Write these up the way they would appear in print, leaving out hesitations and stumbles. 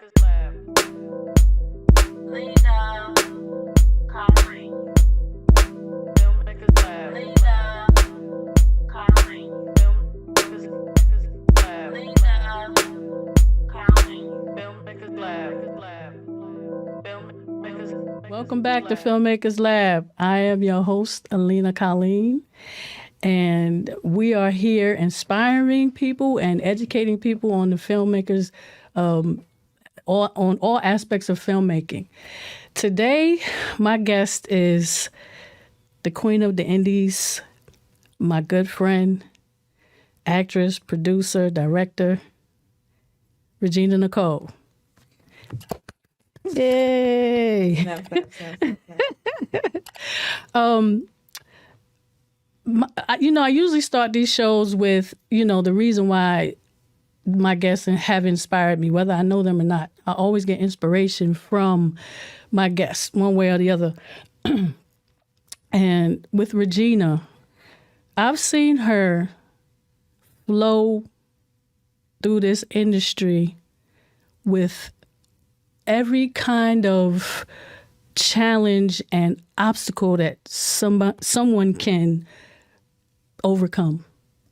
Filmmakers Lab. Lena-Colleen. Filmmakers Lab. Lena-Colleen. Filmmakers Lab. Lena-Colleen. Filmmakers Lab. Welcome back to Filmmakers Lab. I am your host, Lena-Colleen, and we are here inspiring people and educating people on the filmmakers, on all aspects of filmmaking. Today, my guest is the Queen of the Indies, my good friend, actress, producer, director, Regina Nicole. Yay! I usually start these shows with, the reason why my guests have inspired me, whether I know them or not. I always get inspiration from my guests, one way or the other. And with Regina, I've seen her flow through this industry with every kind of challenge and obstacle that someone can overcome.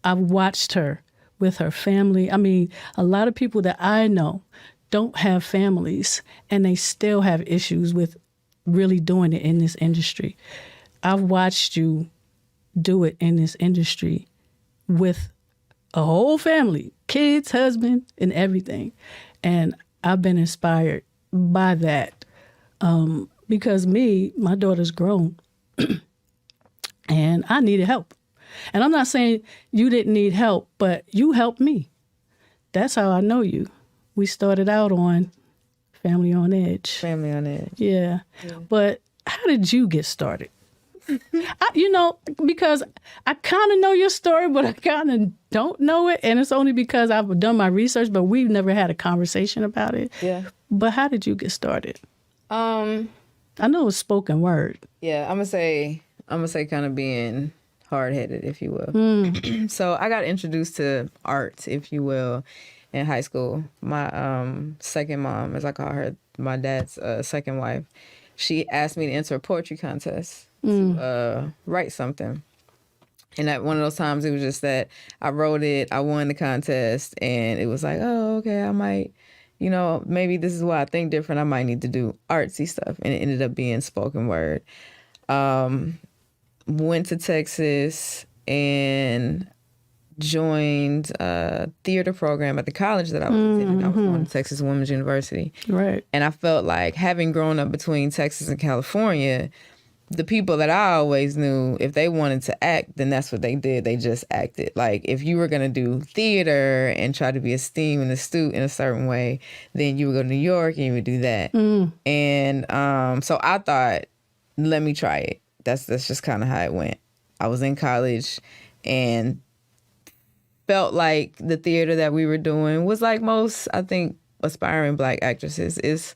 I've watched her with her family. I mean, a lot of people that I know don't have families, and they still have issues with really doing it in this industry. I've watched you do it in this industry with a whole family, kids, husband, and everything. And I've been inspired by that because my daughter's grown and I needed help. And I'm not saying you didn't need help, but you helped me. That's how I know you. We started out on Family on Edge. Family on Edge. Yeah. But how did you get started? Because I kind of know your story, but I kind of don't know it. And it's only because I've done my research, but we've never had a conversation about it. Yeah. But how did you get started? I know it was spoken word. Yeah, I'm gonna say kind of being hard-headed, if you will. So I got introduced to art, if you will, in high school. My second mom, as I call her, my dad's second wife, she asked me to enter a poetry contest to write something. And at one of those times, it was just that I wrote it, I won the contest, and it was like, oh, okay, I might, maybe this is why I think different. I might need to do artsy stuff. And it ended up being spoken word. Went to Texas and joined a theater program at the college that I was attending. I was going to Texas Women's University. Right. And I felt like, having grown up between Texas and California, the people that I always knew, if they wanted to act, then that's what they did. They just acted. Like, if you were going to do theater and try to be esteemed and astute in a certain way, then you would go to New York and you would do that. And so I thought, let me try it. That's just kind of how it went. I was in college and felt like the theater that we were doing was like most, I think, aspiring Black actresses. It's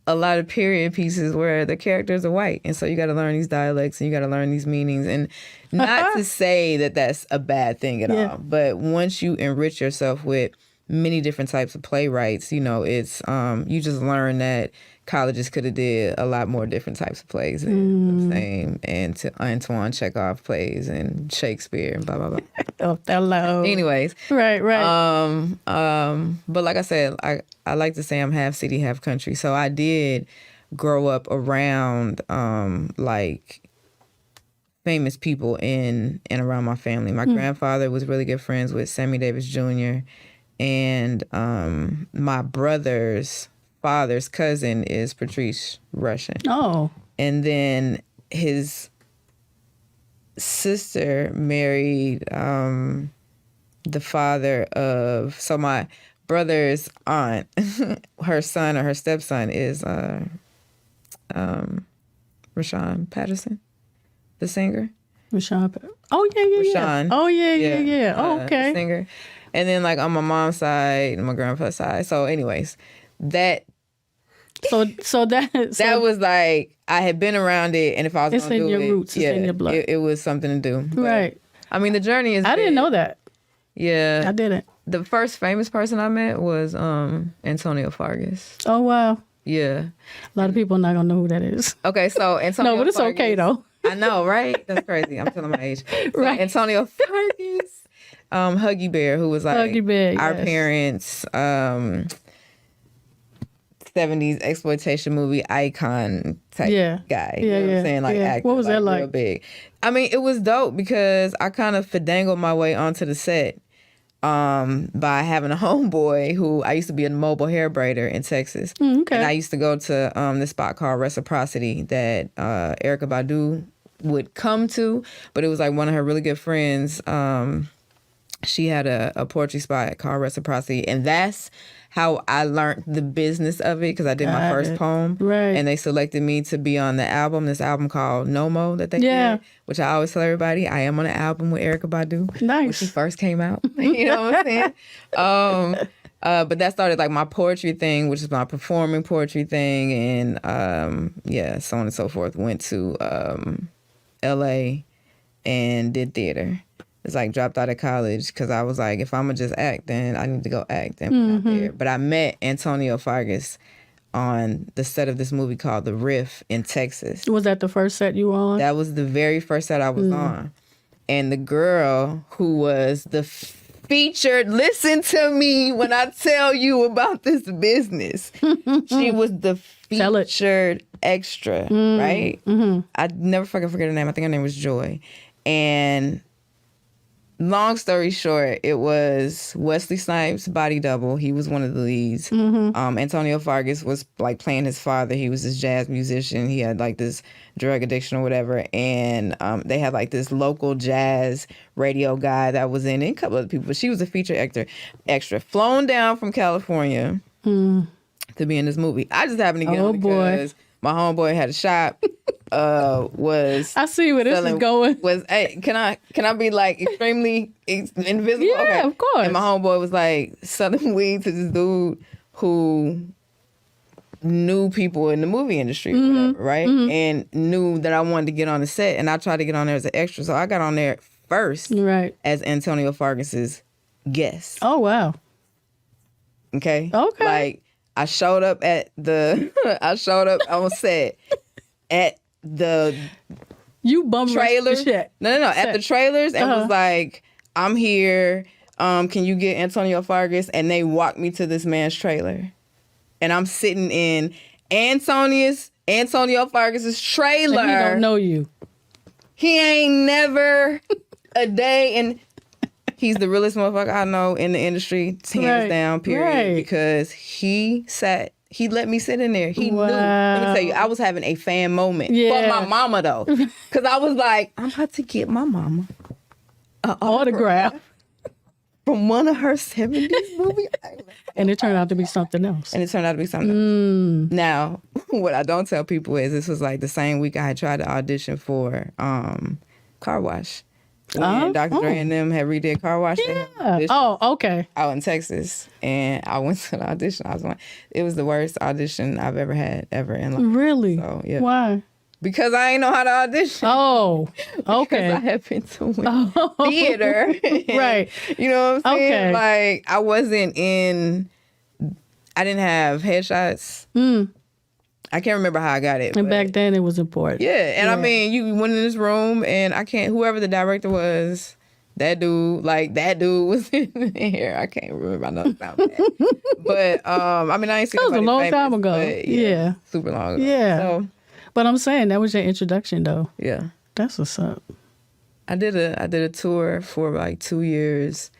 a lot of period pieces where the characters are white. And so you got to learn these dialects and you got to learn these meanings. And not to say that that's a bad thing at all. But once you enrich yourself with many different types of playwrights, it's you just learn that colleges could have did a lot more different types of plays and the same, and Antoine Chekhov plays and Shakespeare and blah blah blah. Othello. Anyways, right. But like I said, I like to say I'm half city, half country. So I did grow up around like famous people in and around my family. My grandfather was really good friends with Sammy Davis Jr. And my brother's father's cousin is Patrice Rushen. Oh. And then his sister married the father of, so my brother's aunt, her son or her stepson is Rashawn Patterson, the singer. Rashawn. Oh, yeah. Rashawn. Oh, yeah. Oh, okay. The singer. And then like on my mom's side and my grandpa's side. So anyways, that that was like, I had been around it, and if I was going to do it, it's in your roots, it's in your blood. It was something to do. But, Right. I mean, the journey is. I didn't know that. Yeah. I didn't. The first famous person I met was Antonio Fargas. Oh, wow. Yeah. A lot of people are not going to know who that is. Okay, so Antonio No, but it's Fargas, okay, though. I know, right? That's crazy. I'm telling my age. So Right. Antonio Fargas, Huggy Bear, who was like Huggy Bear, our yes. parents' 70s exploitation movie icon type guy. You know what I'm saying? Like actor. What was that like? Real big. I mean, it was dope because I kind of finagled my way onto the set by having a homeboy who I used to be a mobile hair braider in Texas. Okay. And I used to go to this spot called Reciprocity that Erykah Badu would come to, but it was like one of her really good friends. She had a poetry spot called Reciprocity, and that's how I learned the business of it because I did my first poem. Right. And they selected me to be on the album, this album called No Mo that they did, which I always tell everybody, I am on an album with Erykah Badu. Nice. When she first came out. You know what I'm saying? But that started like my poetry thing, which is my performing poetry thing. And so on and so forth. Went to LA and did theater. It's like dropped out of college because I was like, if I'm going to just act, then I need to go act and put out there. But I met Antonio Fargas on the set of this movie called The Riff in Texas. Was that the first set you were on? That was the very first set I was on. And the girl who was the featured, listen to me when I tell you about this business. She was the featured extra, right? I never fucking forget her name. I think her name was Joy. And long story short, it was Wesley Snipes' body double. He was one of the leads. Antonio Fargas was like playing his father. He was this jazz musician. He had like this drug addiction or whatever. And they had like this local jazz radio guy that was in it. A couple other people. But she was a featured extra. Flown down from California to be in this movie. I just happened to get on because my homeboy had a shop. I see where this is going. Can I be like extremely invisible? Yeah, okay. of course. And my homeboy was like selling weed to this dude who knew people in the movie industry or whatever, right? And knew that I wanted to get on the set, and I tried to get on there as an extra, so I got on there first as Antonio Fargas's guest. Oh, wow. Okay? Okay. Like, I showed up on set at the trailers. No. At the trailers and was like, I'm here. Can you get Antonio Fargas? And they walked me to this man's trailer. And I'm sitting in Antonio Fargas's trailer. And he don't know you. He ain't never a day. And he's the realest motherfucker I know in the industry, hands down, period. Right. Because he let me sit in there. He knew. Let me tell you, I was having a fan moment. For my mama, though. Because I was like, I'm about to get my mama an autograph from one of her 70s movies. And it turned out to be something else. Now, what I don't tell people is this was like the same week I had tried to audition for Car Wash. When Dr. Dre and them had redid Car Wash. Yeah. Oh, okay. Out in Texas. And I went to the audition. It was the worst audition I've ever had, ever in life. Really? So, yeah. Why? Because I ain't know how to audition. Oh, okay. Because I have been doing theater. Right. You know what I'm saying? Okay. Like, I didn't have headshots. I can't remember how I got it. And back then it was important. Yeah. And I mean, you went in this room and whoever the director was, that dude was in here. I can't remember. I know it sounds bad. But, I mean, I ain't seen that was a long famous, time ago. but Yeah. Super long ago. Yeah. So, but I'm saying that was your introduction, though. yeah. That's what's up. I did a tour for like 2 years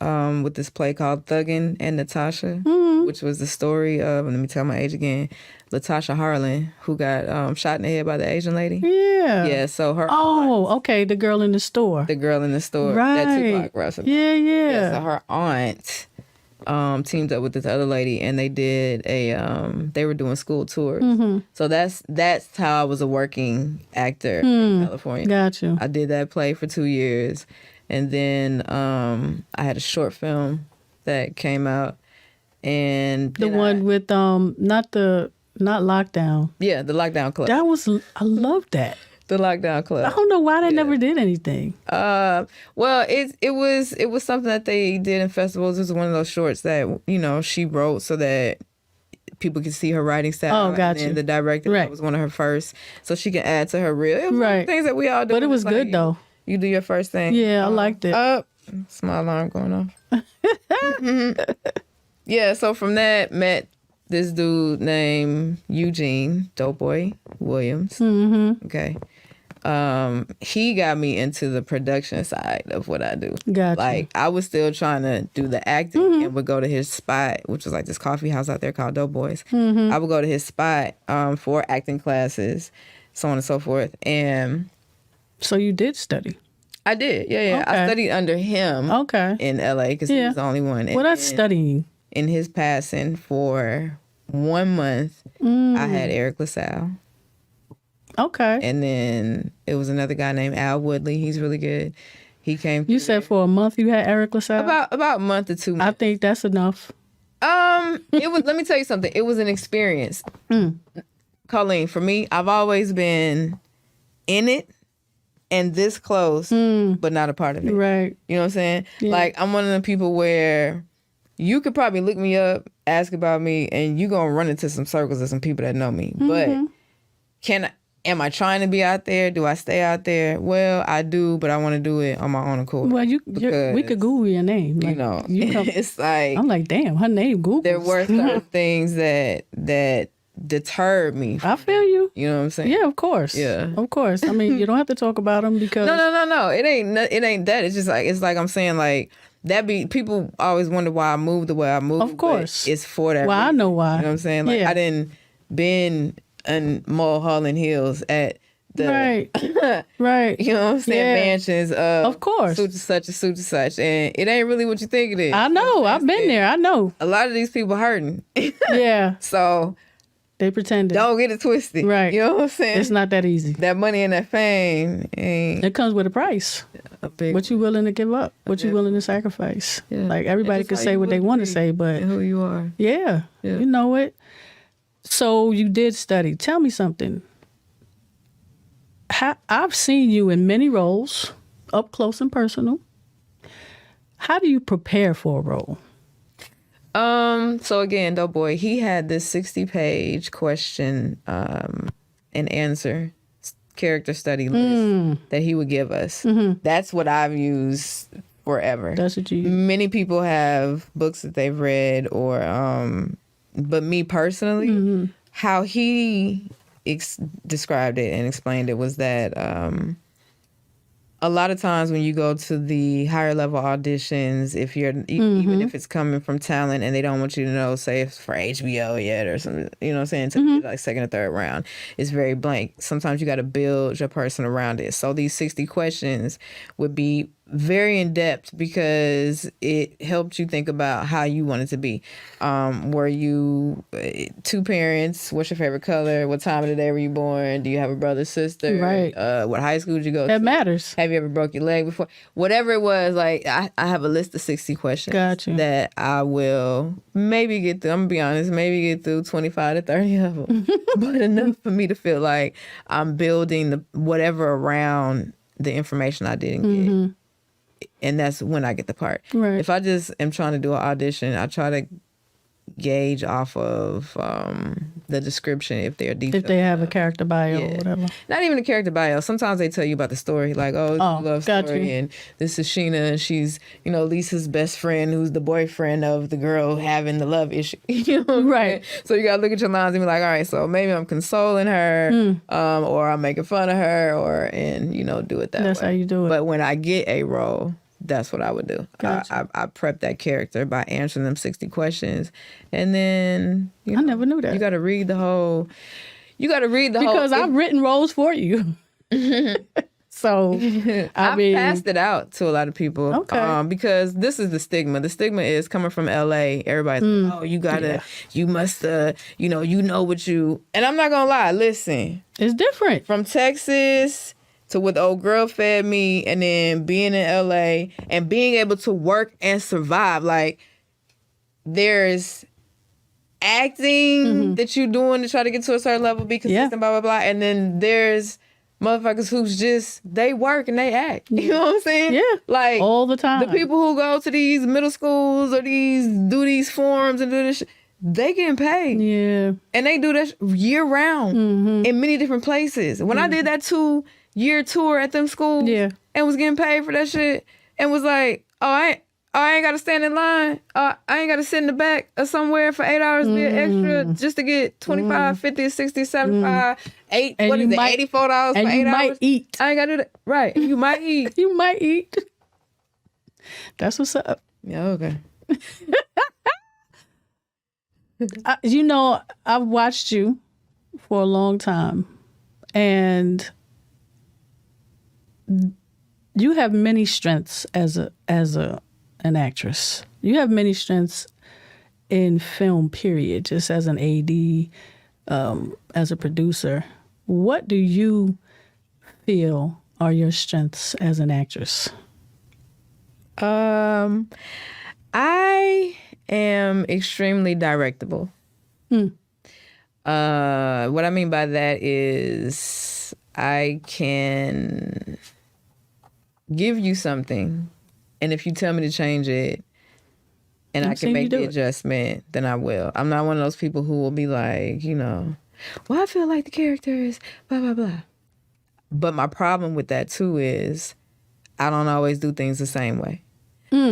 with this play called Thuggin' and Natasha, which was the story of, and let me tell my age again, Latasha Harlan, who got shot in the head by the Asian lady. Yeah. Yeah, so her okay, the girl in the store. The girl in the store. Right. That Tupac wrote about. Yeah. So her aunt teamed up with this other lady, and they did they were doing school tours. So that's how I was a working actor in California. Got you. I did that play for 2 years, and then I had a short film that came out, and The one with not Lockdown. Yeah, the Lockdown Club. I love that. The lockdown club. I don't know why they never did anything. Well, it was something that they did in festivals. It was one of those shorts that, you know, she wrote so that people could see her writing style. Oh, gotcha. And then the director, Right. that was one of her first, so she can add to her reel. It was one of the Right. things that we all do. But it was It's like, good, though. You do your first thing. Yeah, I liked it. Small alarm going off. Yeah, so from that, met this dude named Eugene Doughboy Williams. Mm-hmm. Okay. He got me into the production side of what I do. Gotcha. Like, I was still trying to do the acting and would go to his spot, which was like this coffee house out there called Doughboys. Mm-hmm. I would go to his spot for acting classes, so on and so forth. And So you did study. I did. Yeah. Okay. I studied under him Okay. in LA because he Yeah. was the only one. Well, that's studying. In his passing for 1 month, I had Eric LaSalle. Okay. And then it was another guy named Al Woodley. He's really good. He came. You said for a month you had Eric LaSalle? about a month or 2 I months. think that's enough. It was. Let me tell you something. It was an experience. Colleen, for me, I've always been in it and this close, but not a part of it. Right. You know what I'm saying? Yeah. Like, I'm one of the people where you could probably look me up, ask about me, and you gonna run into some circles of some people that know me. But am I trying to be out there? Do I stay out there? Well, I do, but I want to do it on my own accord. Well, we Because, could Google your name. Like, you know, you come, it's like I'm like, damn, her name Google. there were certain things that deterred me. I feel you. You know what I'm saying? Yeah, of course. Yeah. Of course. I mean, you don't have to talk about them because No. It ain't that. It's just like I'm saying, like, people always wonder why I moved the way I moved. Of course. but it's for that. Well, I reason. know why. You know what I'm saying? Like, Yeah. I didn't been in Mulholland Hills at the Right. You know what I'm saying? Yeah. Mansions Of course. such and such and such and such, and it ain't really what you think it is. I know. I've been there. I know. A lot of these people hurting, Yeah. so They pretended. don't get it twisted. Right. You know what I'm saying? It's not that easy. That money and that fame ain't It comes with a price. a big. What you willing to give up? What you willing to sacrifice? Yeah. Like everybody It's can just say how what you they wanna want to be say, but and who you are. yeah, Yeah. you know it. So you did study. Tell me something. I've seen you in many roles, up close and personal. How do you prepare for a role? So again, Doughboy, he had this 60-page question and answer character study list that he would give us. That's what I've used forever. That's what you use. Many people have books that they've read, or but me personally, how he described it and explained it was that a lot of times when you go to the higher level auditions, if you're even if it's coming from talent and they don't want you to know, say it's for HBO yet or something, you know what I'm saying, to like second or third round, it's very blank. Sometimes you got to build your person around it. So these 60 questions would be very in depth because it helped you think about how you wanted to be. Were you two parents? What's your favorite color? What time of the day were you born? Do you have a brother, sister? Right. What high school did you go to? That matters. Have you ever broke your leg before? Whatever it was, like I have a list of 60 questions Gotcha. that I will maybe get through. I'm gonna be honest, maybe get through 25 to 30 of them, but enough for me to feel like I'm building the whatever around the information I didn't get. And that's when I get the part. Right. If I just am trying to do an audition, I try to gauge off of the description if they're detailed. If they have a character bio or Yeah. whatever. Not even a character bio. Sometimes they tell you about the story, like, oh, it's a love got story, you. and this is Sheena, and she's, you know, Lisa's best friend, who's the boyfriend of the girl having the love issue. You know what I'm Right. saying? So you gotta look at your lines and be like, all right, so maybe I'm consoling her, or I'm making fun of her, and you know, do it that That's way. how you do it. But when I get a role, that's what I would do. Gotcha. I prep that character by answering them 60 questions, and then I never knew that. you got to read the whole. You got to read the whole. Because I've written roles for you. So, I mean, passed it out to a lot of people. Okay. Because this is the stigma. The stigma is coming from LA. Everybody's like, oh, you gotta, you must, you know what you. And I'm not gonna lie. Listen, it's different. from Texas to what the old girl fed me, and then being in LA and being able to work and survive. Like, there's acting that you're doing to try to get to a certain level, be consistent, blah, blah, blah. And then there's motherfuckers who's just, they work and they act. You know what I'm saying? Yeah. Like All the time. the people who go to these middle schools or do these forums and do this shit, they getting paid. Yeah. And they do that year round in many different places. When I did that 2-year tour at them schools and was getting paid for that shit and was like, I ain't got to stand in line. I ain't got to sit in the back or somewhere for 8 hours be extra just to get 25, 50, 60, 75, And what you is might- it, $84 for 8 And hours? you might eat. I ain't got to do that. Right. You might eat. You might eat. That's what's up. Yeah, okay. I've watched you for a long time, and you have many strengths as an actress. You have many strengths in film, period, just as an AD, as a producer. What do you feel are your strengths as an actress? I am extremely directable. What I mean by that is I can give you something, and if you tell me to change it and I can make the adjustment, then I will. I'm not one of those people who will be like, well, I feel like the character is blah, blah, blah. But my problem with that too is I don't always do things the same way.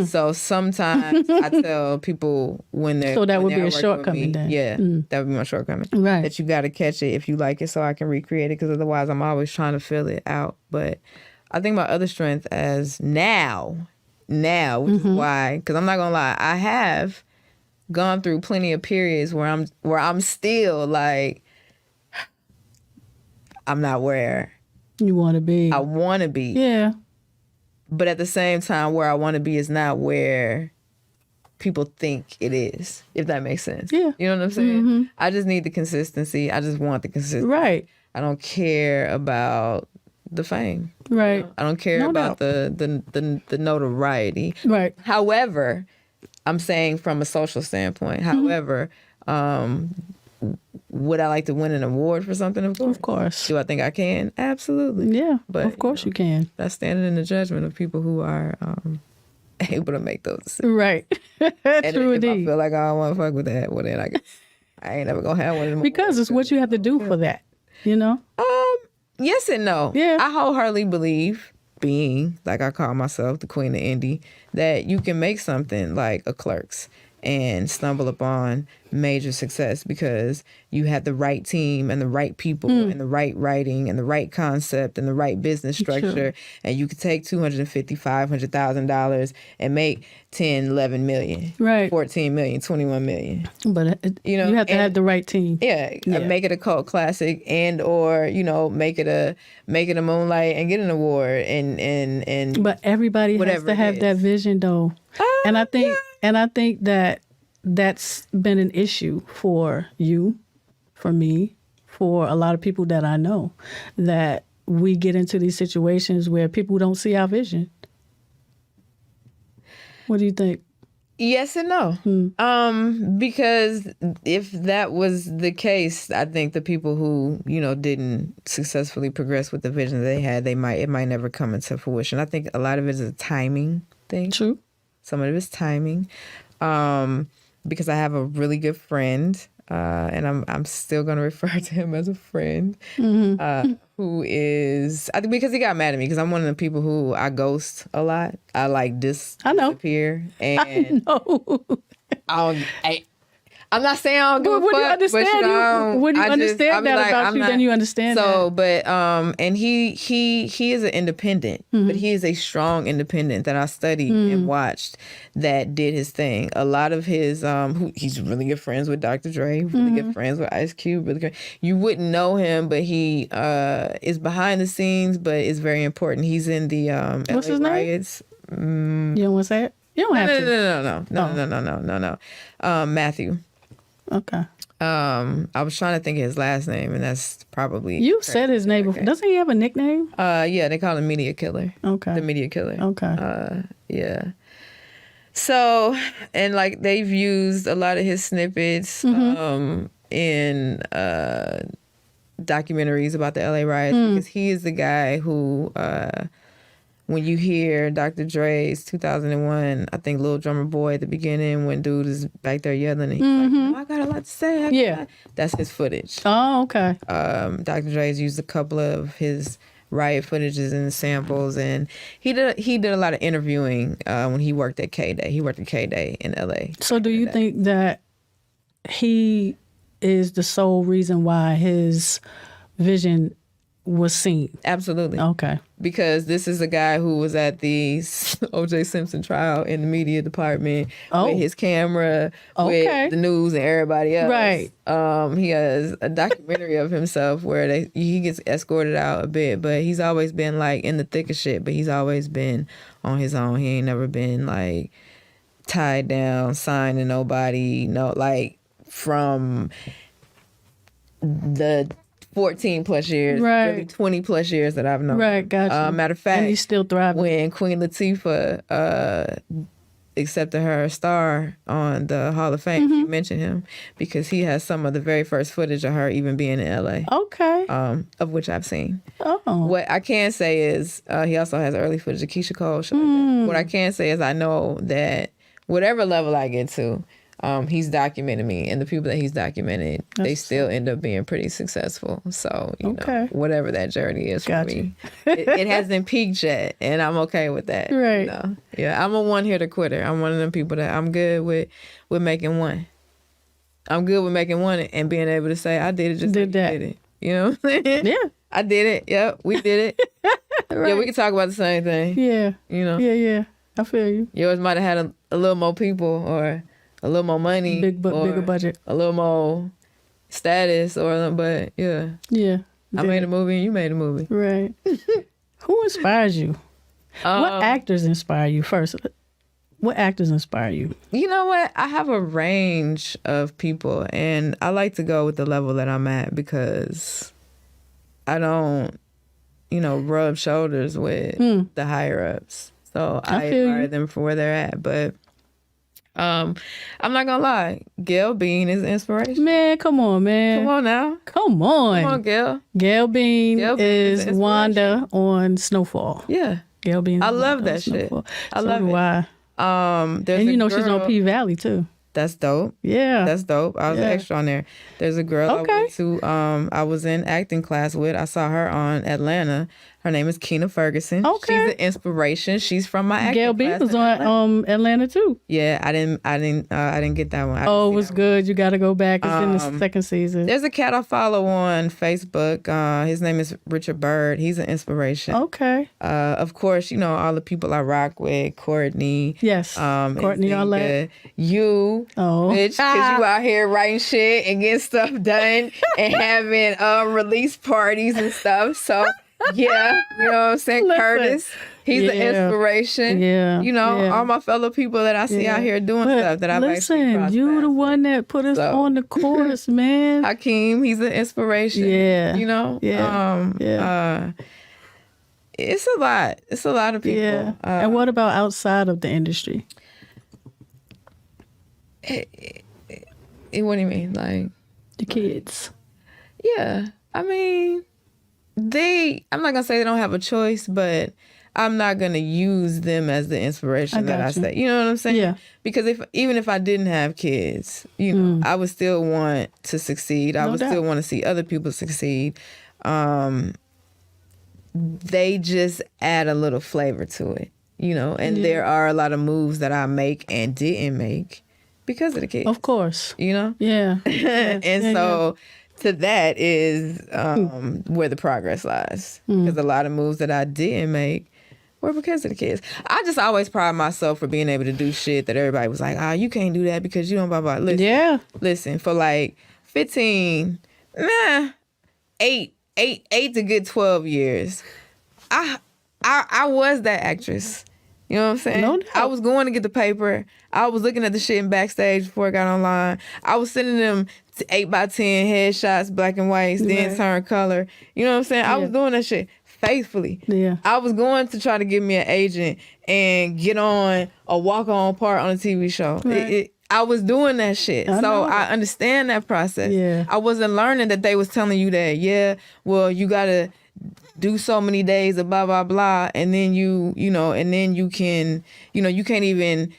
So sometimes I tell people when they're So that would when be they're a working shortcoming with me, then. Yeah, that would be my shortcoming. Right. That you got to catch it if you like it so I can recreate it, because otherwise I'm always trying to fill it out. But I think my other strength as now, which is why, because I'm not going to lie, I have gone through plenty of periods where I'm still like, I'm not where You want to be. I want to be. Yeah. But at the same time, where I want to be is not where people think it is, if that makes sense. Yeah. You know what I'm saying? I just need the consistency. I just want the consistency. Right. I don't care about the fame. Right. I don't care No about doubt. the notoriety. Right. However, I'm saying from a social standpoint. However, would I like to win an award for something? Of course. Do I think I can? Absolutely. Yeah. But, of course you can. That's standing in the judgment of people who are able to make those decisions. Right. And True if I indeed. feel like I don't want to fuck with that, well then I ain't never gonna have one of them. Because it's what you have to do for that. You know? Yes and no. Yeah. I wholeheartedly believe, being like I call myself the queen of indie, that you can make something like a Clerks and stumble upon major success because you had the right team and the right people and the right writing and the right concept and the right business structure. And you could take $250,000, $500,000 and make 10, 11 million, Right. 14 million, 21 million. But you have to have the right team. Yeah, make it a cult classic and or make it a Moonlight and get an award and But everybody has whatever to it have is. that vision though. And I think that that's been an issue for you, for me, for a lot of people that I know, that we get into these situations where people don't see our vision. What do you think? Yes and no. Because if that was the case, I think the people who, didn't successfully progress with the vision they had, it might never come into fruition. I think a lot of it is a timing thing. True. Some of it is timing. Because I have a really good friend, and I'm still going to refer to him as a friend, who is, I think because he got mad at me, because I'm one of the people who I ghost a lot. I like disappear. And I'm not saying I don't give a fuck, When you understand that about you, then you understand so, that. but and he is an independent, but he is a strong independent that I studied and watched that did his thing. A lot of his he's really good friends with Dr. Dre, really good friends with Ice Cube. Really good. You wouldn't know him, but he is behind the scenes, but is very important. He's in the What's LA his name? riots. You don't want to say it? You don't have to. No. Matthew. Okay. I was trying to think of his last name, and that's probably You said his name before. Doesn't he have a nickname? Yeah, they call him Media Killer. Okay. The Media Killer. Okay. Yeah. So, and like they've used a lot of his snippets in documentaries about the LA riots because he is the guy who, when you hear Dr. Dre's 2001, I think Little Drummer Boy at the beginning, when dude is back there yelling and he's like, I got a lot to say. That's his footage. Oh, okay. Dr. Dre's used a couple of his riot footages and samples, and he did a lot of interviewing when he worked at K-Day. He worked at K-Day in LA. So do you think that he is the sole reason why his vision was seen? Absolutely. Okay. Because this is a guy who was at the O.J. Simpson trial in the media department with his camera, with the news and everybody else. Right. He has a documentary of himself where he gets escorted out a bit, but he's always been like in the thick of shit, but he's always been on his own. He ain't never been like tied down, signed to nobody, like from the 14 plus years, really 20 plus years that I've known. Right, gotcha. Matter of fact, and he's still thriving. When Queen Latifah accepted her star on the Hall of Fame, she mentioned him because he has some of the very first footage of her even being in LA. Okay. Of which I've seen. Oh. What I can say is he also has early footage of Keisha Cole. Shit like that. What I can say is I know that whatever level I get to, he's documented me, and the people that he's documented, they still end up being pretty successful. So, you know, whatever that journey is for me, it hasn't peaked yet, and I'm okay with that. Right. You know? Yeah, I'm a one-hitter quitter. I'm one of them people that I'm good with making one. I'm good with making one and being able to say, I did it just like you did it. You know what I'm saying? Yeah. I did it. Yep, we did it. Yeah, we can talk about the same thing. Yeah. You know? Yeah. I feel you. Yours might have had a little more people or a little more money, bigger budget, a little more status, but yeah. I made a movie and you made a movie. Right. Who inspires you? What actors inspire you first? What actors inspire you? You know what? I have a range of people, and I like to go with the level that I'm at because I don't, rub shoulders with the higher ups. So I admire them for where they're at, but I'm not gonna lie, Gail Bean is an inspiration. Man, come on, man. Come on now. Come on, Gail. Gail Bean is Wanda on Snowfall. Yeah. Gail Bean. I love that shit. I love it. Why? There's and she's on P Valley too. That's dope. Yeah. That's dope. I was an extra on there. There's a girl I went to, I was in acting class with. I saw her on Atlanta. Her name is Keena Ferguson. Okay. She's an inspiration. She's from my acting Gail class. Bean was on Atlanta too. Yeah, I didn't get that one. It was good. You got to go back. It's in the second season. There's a cat I follow on Facebook. His name is Richard Bird. He's an inspiration. Okay. Of course, all the people I rock with. Courtney. Yes. Courtney, all that. You. Oh. Bitch, because you out here writing shit and getting stuff done and having release parties and stuff. So. Yeah, you know what I'm saying? Listen, Curtis, he's an inspiration. Yeah. All my fellow people that I see out here doing stuff that I've actually crossed you paths the one that put us on the course, man. Hakeem, he's an inspiration. Yeah. It's a lot. It's a lot of people. Yeah. And what about outside of the industry? What do you mean? Like the kids? Yeah. I mean, I'm not gonna say they don't have a choice, but I'm not gonna use them as the inspiration that I say. You know what I'm saying? Yeah. Because even if I didn't have kids, I would still want to succeed. I would still want to see other people succeed. They just add a little flavor to it, and there are a lot of moves that I make and didn't make because of the kids. Of course. Yeah. So to that is where the progress lies. Because a lot of moves that I didn't make were because of the kids. I just always pride myself for being able to do shit that everybody was like, you can't do that because you don't blah, blah. Listen, for like 15, 8 to good 12 years, I was that actress. You know what I'm saying? No doubt. I was going to get the paper. I was looking at the shit in backstage before I got online. I was sending them 8x10 headshots, black and whites, then turn color. You know what I'm saying? I was doing that shit faithfully. Yeah. I was going to try to get me an agent and get on a walk-on part on a TV show. Right. I was doing that shit. I So know. I understand that process. Yeah. I wasn't learning that they was telling you that, yeah, well, you gotta do so many days of blah, blah, blah. And then and then you can, you can't even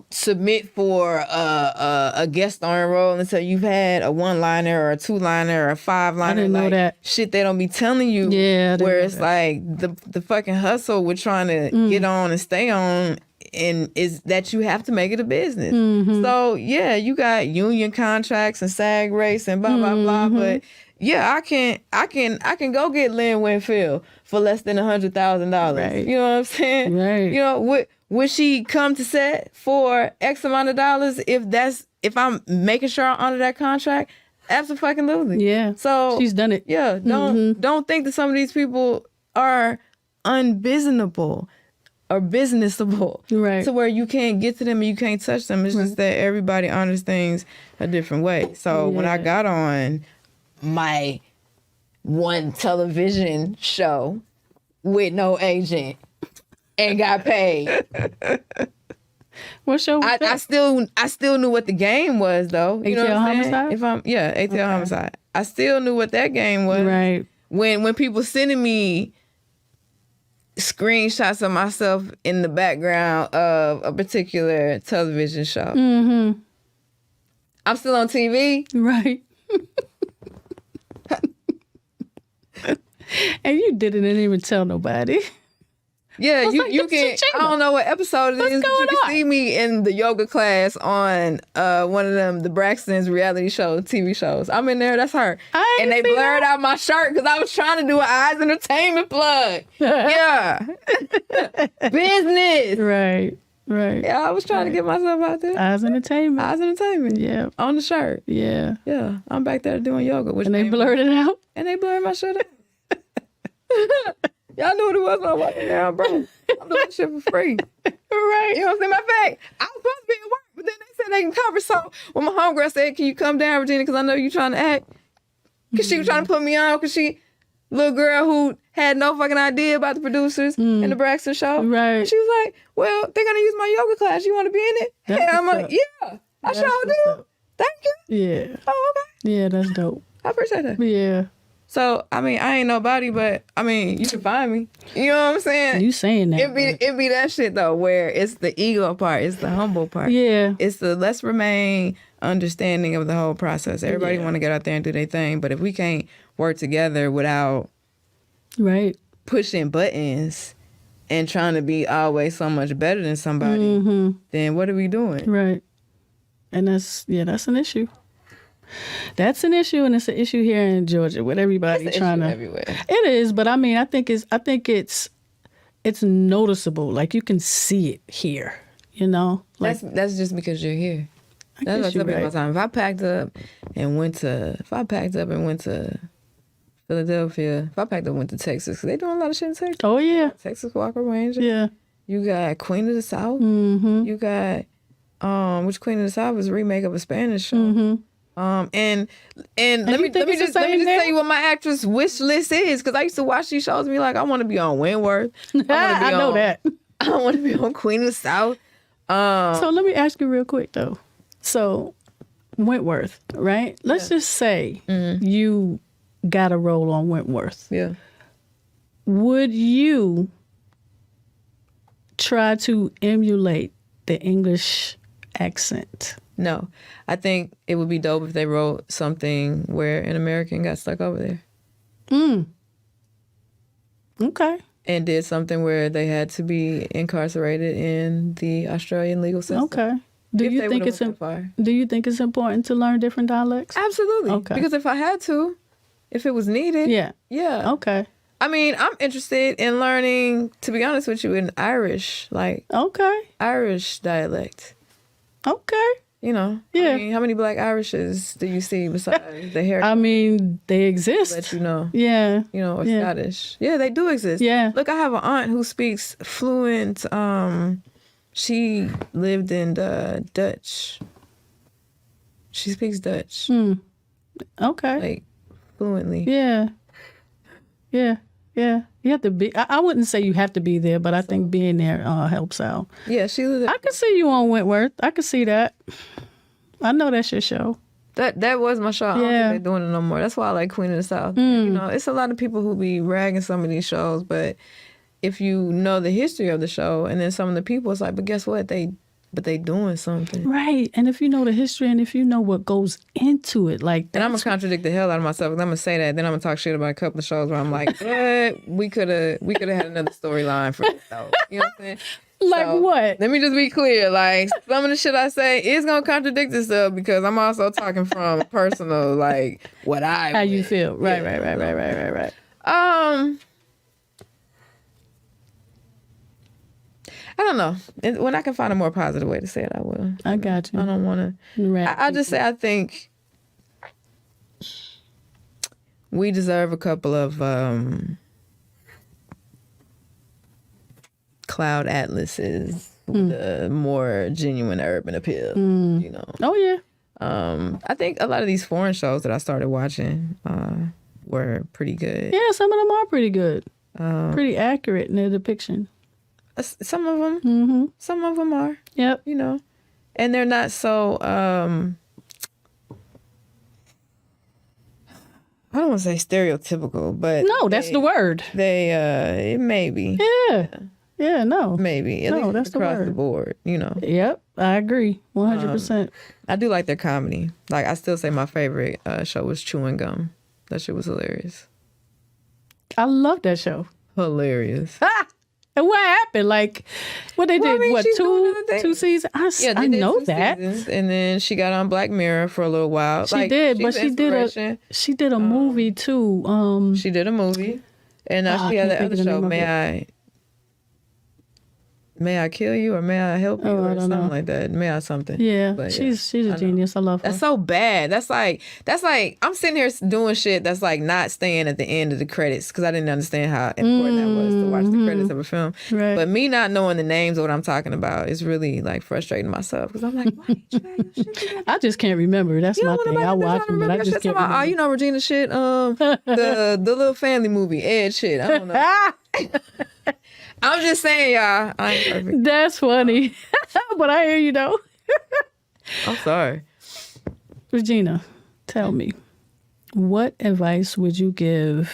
submit for a guest starring role until you've had a 1-liner or a 2-liner or a 5-liner. I didn't know that. Shit they don't be telling you. Yeah, I didn't where know it's that. like the fucking hustle with trying to get on and stay on, and is that you have to make it a business. So yeah, you got union contracts and SAG rates and blah blah blah, but yeah, I can go get Lynn Winfield for less than $100,000. Right. You know what I'm saying? Right. Would she come to set for X amount of dollars if I'm making sure I honor that contract? Absolutely. Yeah. So She's done it. Yeah. Don't think that some of these people are unbusinessable or businessable. Right. To where you can't get to them and you can't touch them. It's just that everybody honors things a different way. So when I got on my one television show with no agent and got paid, What show was that? I still knew what the game was though. You know ATL what I'm Homicide? saying? ATL Homicide. I still knew what that game was. Right. When people sending me screenshots of myself in the background of a particular television show. I'm still on TV. Right. And you didn't even tell nobody. Yeah, was you like, you "This can. is I don't know what episode it What's is, but you going can on?" see me in the yoga class on one of them, the Braxton's reality show TV shows. I'm in there. That's her. I And they ain't see blurred that. out my shirt because I was trying to do an Eyes Entertainment plug. Yeah, business. Right. Right. Yeah, I was trying to get myself out there. Eyes Entertainment. Eyes Entertainment. Yeah. On the shirt. Yeah. Yeah, I'm back there doing yoga. Which And they name- blurred it out. And they blurred my shit out. Y'all knew what it was when I walked in there, bro. I'm doing this shit for free. Right. You know what I'm saying? Matter of fact, I was supposed to be at work, but then they said they can cover. So when my homegirl said, "Can you come down, Regina? Because I know you trying to act." Because she was trying to put me on. Because she, little girl who had no fucking idea about the producers and the Braxton show. Right. She was like, "Well, they're gonna use my yoga class. You want to be in it?" That's And I'm what's like, up. "Yeah, I That's sure what's do. up. Thank you." Yeah. Oh, okay. Yeah, that's dope. I appreciate that. Yeah. So I mean, I ain't nobody, but I mean, you can find me. You know what I'm saying? You saying that. It be that shit though, where it's the ego part, it's the humble part. Yeah. It's the let's remain understanding of the whole process. Everybody want to get out there and do their thing, but if we can't work together without Right. pushing buttons and trying to be always so much better than somebody, then what are we doing? Right. And that's an issue. That's an issue, and it's an issue here in Georgia with everybody It's an trying issue to. everywhere. It is, but I mean, I think it's noticeable. Like you can see it here. You know, like That's just because you're here. I That's what I guess tell you're people all right. the time. If I packed up and went to Philadelphia, if I packed up and went to Texas, 'cause they doing a lot of shit in Texas. Oh yeah, Texas Walker Ranger. yeah. You got Queen of the South. Mm-hmm. You got which Queen of the South is a remake of a Spanish show. Mm-hmm. And let you me think it's the just same there? tell you what my actress wish list is, because I used to watch these shows and be like, I want to be on Wentworth. I know that. I want to be on Queen of the South. So let me ask you real quick though. So Wentworth, right? Let's just say you got a role on Wentworth. Yeah. Would you try to emulate the English accent? No, I think it would be dope if they wrote something where an American got stuck over there Okay. and did something where they had to be incarcerated in the Australian legal system. Okay. Do If you they think would've it's went that far. do you think it's important to learn different dialects? Absolutely. Okay. Because if I had to, if it was needed. Yeah. Yeah. Okay. I mean, I'm interested in learning, to be honest with you, in Irish, like Okay. Irish dialect. Okay. You know? Yeah. I mean, how many black Irishes do you see besides the hair? I mean, they exist. Let you know. Yeah. You know, or Yeah. Scottish. Yeah, they do exist. Yeah. Look, I have an aunt who speaks fluent. She lived in Dutch. She speaks Dutch, Okay. like fluently. Yeah. Yeah. Yeah. You have to be. I wouldn't say you have to be there, but I think being there helps out. Yeah, she lived. I could see you on Wentworth. I could see that. I know that's your show. That was my show. I don't Yeah. think they're doing it no more. That's why I like Queen of the South. You know, it's a lot of people who be ragging some of these shows, but if you know the history of the show and then some of the people, it's like, but guess what? They doing something. Right. And if you know the history and if you know what goes into it, like And I'm gonna contradict the hell out of myself because I'm gonna say that, then I'm gonna talk shit about a couple of shows where I'm like, we could have had another storyline for this though. You know what I'm saying? like So, what? Let me just be clear. Like some of the shit I say is gonna contradict itself because I'm also talking from personal, like what I How you went. feel. Right. I don't know. When I can find a more positive way to say it, I will. I got you. I don't want to. Right. I just say I think we deserve a couple of cloud atlases with a more genuine urban appeal. You know. Oh yeah. I think a lot of these foreign shows that I started watching were pretty good. Yeah, some of them are pretty good. Pretty accurate in their depiction. Some of them, some of them are. Yep. You know, and they're not so. I don't want to say stereotypical, but No, that's the word. They it may be. Yeah, no. Maybe. At No, least that's the across word. the board, you know. Yep, I agree. 100%. I do like their comedy. Like I still say my favorite show was Chewing Gum. That shit was hilarious. I love that show. Hilarious. And what happened? Like, what they Well, I did, mean, what, she's doing other things. two seasons? Yeah, I they did know 2 that. seasons, and then she got on Black Mirror for a little while. She Like, did, she's but she did a movie too. She did a movie, and now Oh, she I had can't that other think of the show. name of May I kill you or may I help you Oh, I or don't something know. like that? May I something? Yeah, But she's I a know. genius. I love her. That's so bad. That's like I'm sitting here doing shit that's like not staying at the end of the credits because I didn't understand how important that was to watch the credits of a film. Right. But me not knowing the names of what I'm talking about is really like frustrating myself because I'm like, why you trying your shit together? I just can't remember. That's You my don't thing. want I nobody watch to them, but I remember just your shit. can't Talking about, remember. you know Regina shit, the little family movie, Ed shit. I don't know. I'm just saying, y'all, I ain't perfect. That's funny. But I hear you though. I'm sorry. Regina, tell me, what advice would you give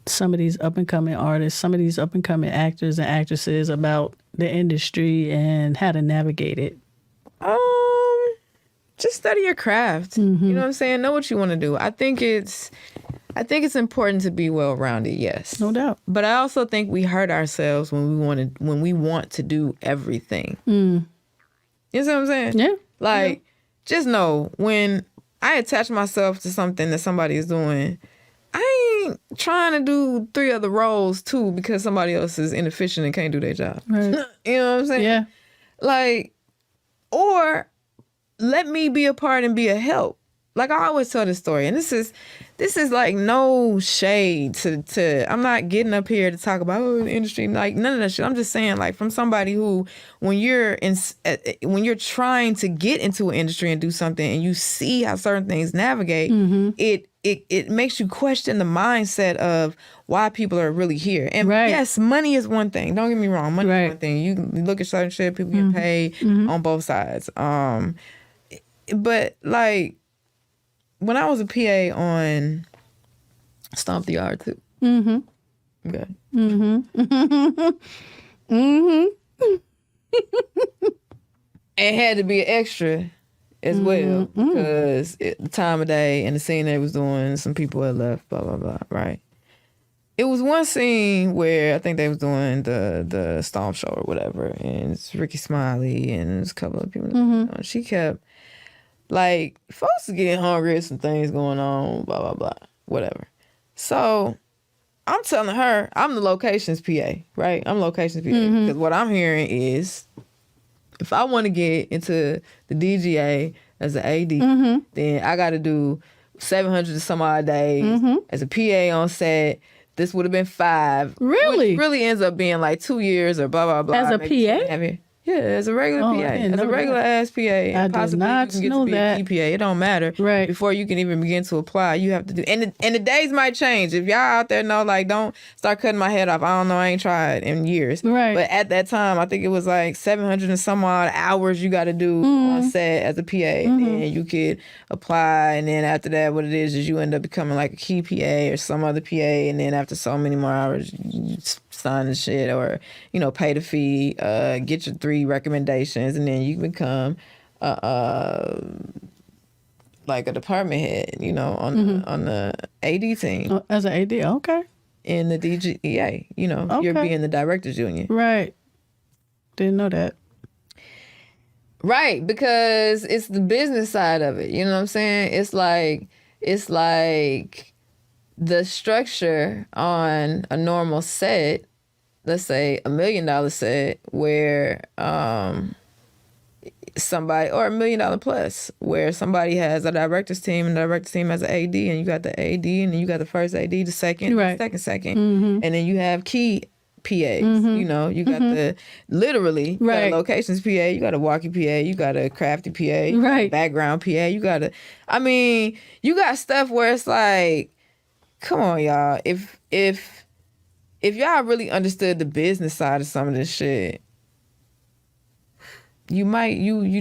some of these up-and-coming artists, some of these up-and-coming actors and actresses about the industry and how to navigate it? Just study your craft. You know what I'm saying? Know what you want to do. I think it's important to be well-rounded, yes. No doubt. But I also think we hurt ourselves when we want to do everything. You know what I'm saying? Yeah. Like, just know when I attach myself to something that somebody is doing, I ain't trying to do 3 other roles too because somebody else is inefficient and can't do their job. Right. You know what I'm saying? Yeah. Like, or let me be a part and be a help. Like I always tell this story, and this is like no shade to I'm not getting up here to talk about the industry, like none of that shit. I'm just saying, like, from somebody who when you're trying to get into an industry and do something and you see how certain things navigate, it makes you question the mindset of why people are really here. And yes, money is one thing. Don't get me wrong, money is one thing. You look at certain shit, people get paid on both sides. But like, when I was a PA on Stomp the Yard too. Okay. It had to be an extra as well because the time of day and the scene they was doing, some people had left, blah, blah, blah, right? It was one scene where I think they was doing the Stomp show or whatever, and it's Ricky Smiley and there's a couple of people. She kept, like, folks are getting hungry, some things going on, blah, blah, blah, whatever. So I'm telling her, I'm the locations PA, right? I'm locations PA. Because what I'm hearing is, if I want to get into the DGA as an AD, then I got to do 700 and some odd days as a PA on set. This would have been 5. Really? Which really ends up being like 2 years or blah, blah, blah. As a maybe PA? 2.5 years. Yeah, as a regular Oh, I PA, didn't as a know regular ass PA, and did possibly not you can get know to be that. a key PA. It don't matter. Right. Before you can even begin to apply, you have to do. And the days might change. If y'all out there know, like, don't start cutting my head off. I don't know. I ain't tried in years. Right. But at that time, I think it was like 700 and some odd hours you got to do on set as a PA, and you could apply. And then after that, what it is you end up becoming like a key PA or some other PA. And then after so many more hours, you sign the shit or, you know, pay the fee, get your 3 recommendations, and then you become like a department head, you know, on the AD team. Oh, as an AD, okay. In the DGEA, you know, you're Okay. being the directors union. Right. Didn't know that. Right, because it's the business side of it. You know what I'm saying? It's like the structure on a normal set, let's say $1 million set, where somebody, or $1 million plus, where somebody has a director's team and the director's team has an AD, and you got the AD, and then you got the first AD, the second, Right. the second, and then you have key PAs. You know, you got the literally you got Right. a locations PA, you got a walkie PA, you got a crafty PA, Right. background PA, you got you got stuff where it's like, come on, y'all. If y'all really understood the business side of some of this shit, you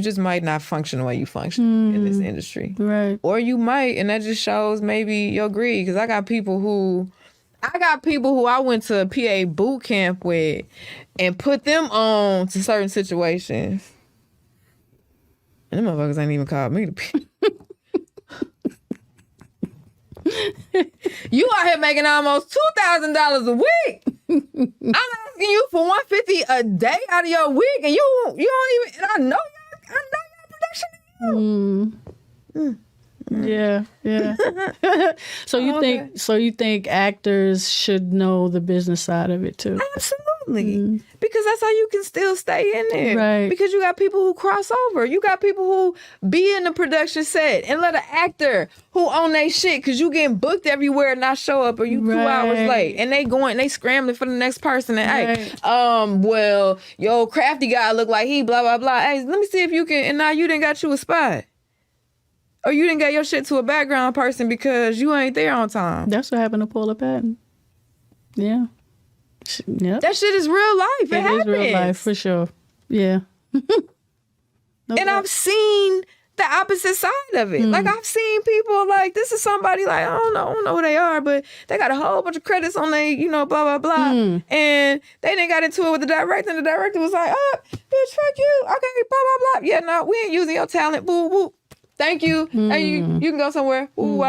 just might not function the way you function in this industry. Right. Or you might, and that just shows maybe your greed. Because I got people who I went to a PA boot camp with and put them on to certain situations. And them motherfuckers ain't even called me to PA. You out here making almost $2,000 a week. I'm asking you for $150 a day out of your week, and you don't even. And I know your production. Yeah. So you think actors should know the business side of it too? Absolutely. Because that's how you can still stay in there. Right. Because you got people who cross over. You got people who be in the production set and let an actor who own they shit because you getting booked everywhere and not show up, or you 2 hours late, and they scrambling for the next person. And hey, well, yo, crafty guy look like he blah blah blah. Hey, let me see if you can. And now you didn't got you a spot. Or you didn't get your shit to a background person because you ain't there on time. That's what happened to Paula Patton. Yeah. Yep. That shit is real life. It happens. is real life for sure. Yeah. And I've seen the opposite side of it. Like, I've seen people like, this is somebody like, I don't know who they are, but they got a whole bunch of credits on they, you know, blah, blah, blah. And they didn't got into it with the director, and the director was like, oh, bitch, fuck you. Okay, blah, blah, blah. Yeah, no, we ain't using your talent. Boo, boo. Thank you. Hey, you can go somewhere. Ooh,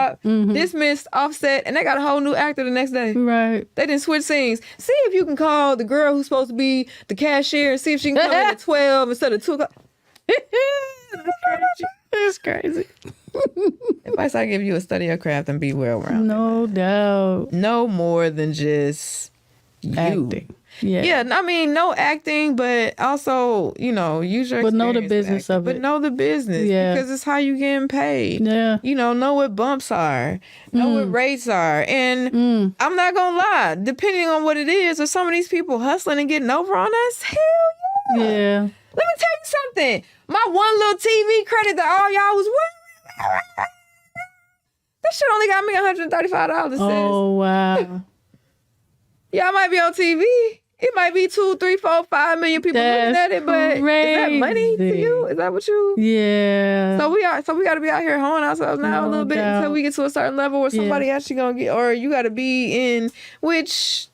dismissed, offset, and they got a whole new actor the next day. Right. They didn't switch scenes. See if you can call the girl who's supposed to be the cashier and see if she can come in at 12 instead of 2 o'clock. It's crazy. Advice I give you is study your craft and be well-rounded. No doubt. No more than just you. Acting. Yeah. Yeah, I mean, no acting, but also, you know, use your But know the experience with business acting. of But it. know the business. Yeah. Because it's how you getting paid. Yeah. You know what bumps are. Know what rates are. And I'm not going to lie, depending on what it is, are some of these people hustling and getting over on us? Hell yeah. Yeah. Let me tell you something. My one little TV credit that all y'all was that shit only got me $135, sis. Oh, wow. Y'all might be on TV. It might be 2, 3, 4, 5 million people looking at it, but is that money to you? Is that what you? Yeah. So we got to be out here honing ourselves now a little bit until we get to a certain level where somebody actually gonna get, or you got to be in which.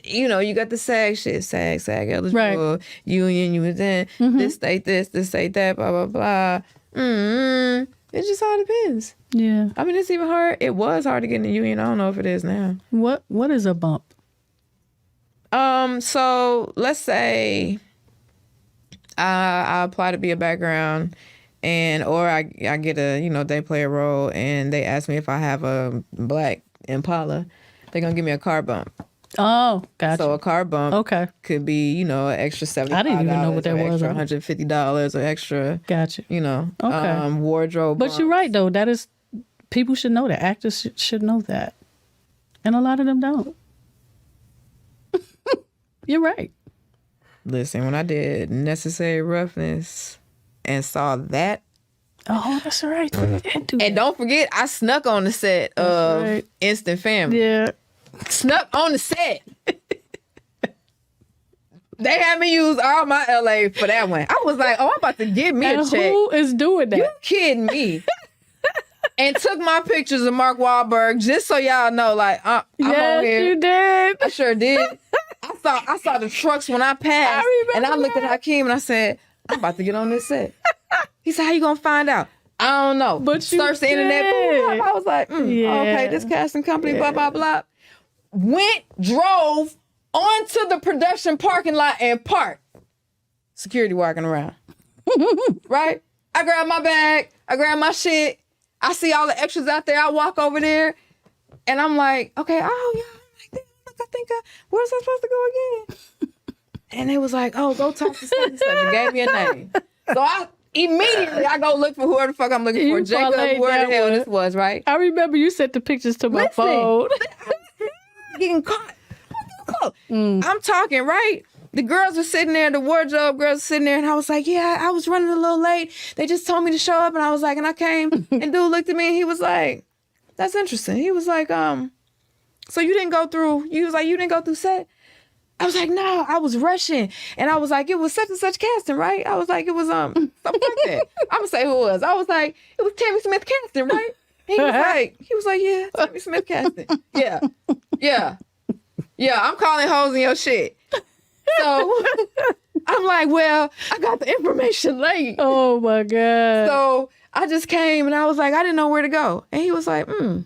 You know, you got the SAG shit, SAG eligible, union, you was in, this state that, blah, blah, blah. It just all depends. Yeah. I mean, it's even hard. It was hard to get in the union. I don't know if it is now. What is a bump? So let's say I apply to be a background, or I get a, you know, they play a role and they ask me if I have a black Impala, they're gonna give me a car bump. Oh, gotcha. So a car bump could be, you know, an extra $75. I didn't even know what that was. Extra $150 or extra. Gotcha. You know, okay. Wardrobe. But you're right though. That is, people should know that. Actors should know that, and a lot of them don't. You're right. Listen, when I did Necessary Roughness and saw that, Oh, that's right. We did do and don't forget, I snuck on the set of right. Instant Family. Yeah. Snuck on the set. They had me use all my LA for that one. I was like, oh, I'm about to give me a And check. who is doing that? You kidding me? And took my pictures of Mark Wahlberg just so y'all know, like, I'm on Yes, here. you did. I sure did. I saw the trucks when I passed, I remember and I looked that. at Hakeem and I said, I'm about to get on this set. He said, how you gonna find out? I don't know. But you searched the internet. did. I was like, Yeah. okay, this casting company, blah, blah, blah. Drove onto the production parking lot and parked. Security walking around. Right? I grab my bag. I grab my shit. I see all the extras out there. I walk over there and I'm like, okay, oh yeah, I think where's I supposed to go again? And they was like, oh, go talk to such and such. And gave me a name. So I go look for whoever the fuck I'm looking for. You Jacob, parlayed where that the hell one. this was, right? I remember you sent the pictures to my phone. Getting caught. I'm talking, right? The girls were sitting there, the wardrobe girls were sitting there, and I was like, yeah, I was running a little late. They just told me to show up, and I was like, and I came, and dude looked at me, and he was like, that's interesting. He was like, so you didn't go through set? I was like, no, I was rushing. And I was like, it was such and such casting, right? I was like, it was something like that. I'm gonna say who it was. I was like, it was Tammy Smith casting, right? He was like, yeah, Tammy Smith casting. Yeah, I'm calling hoes in your shit. So I'm like, well, I got the information late. Oh my God. So I just came and I was like, I didn't know where to go. And he was like, And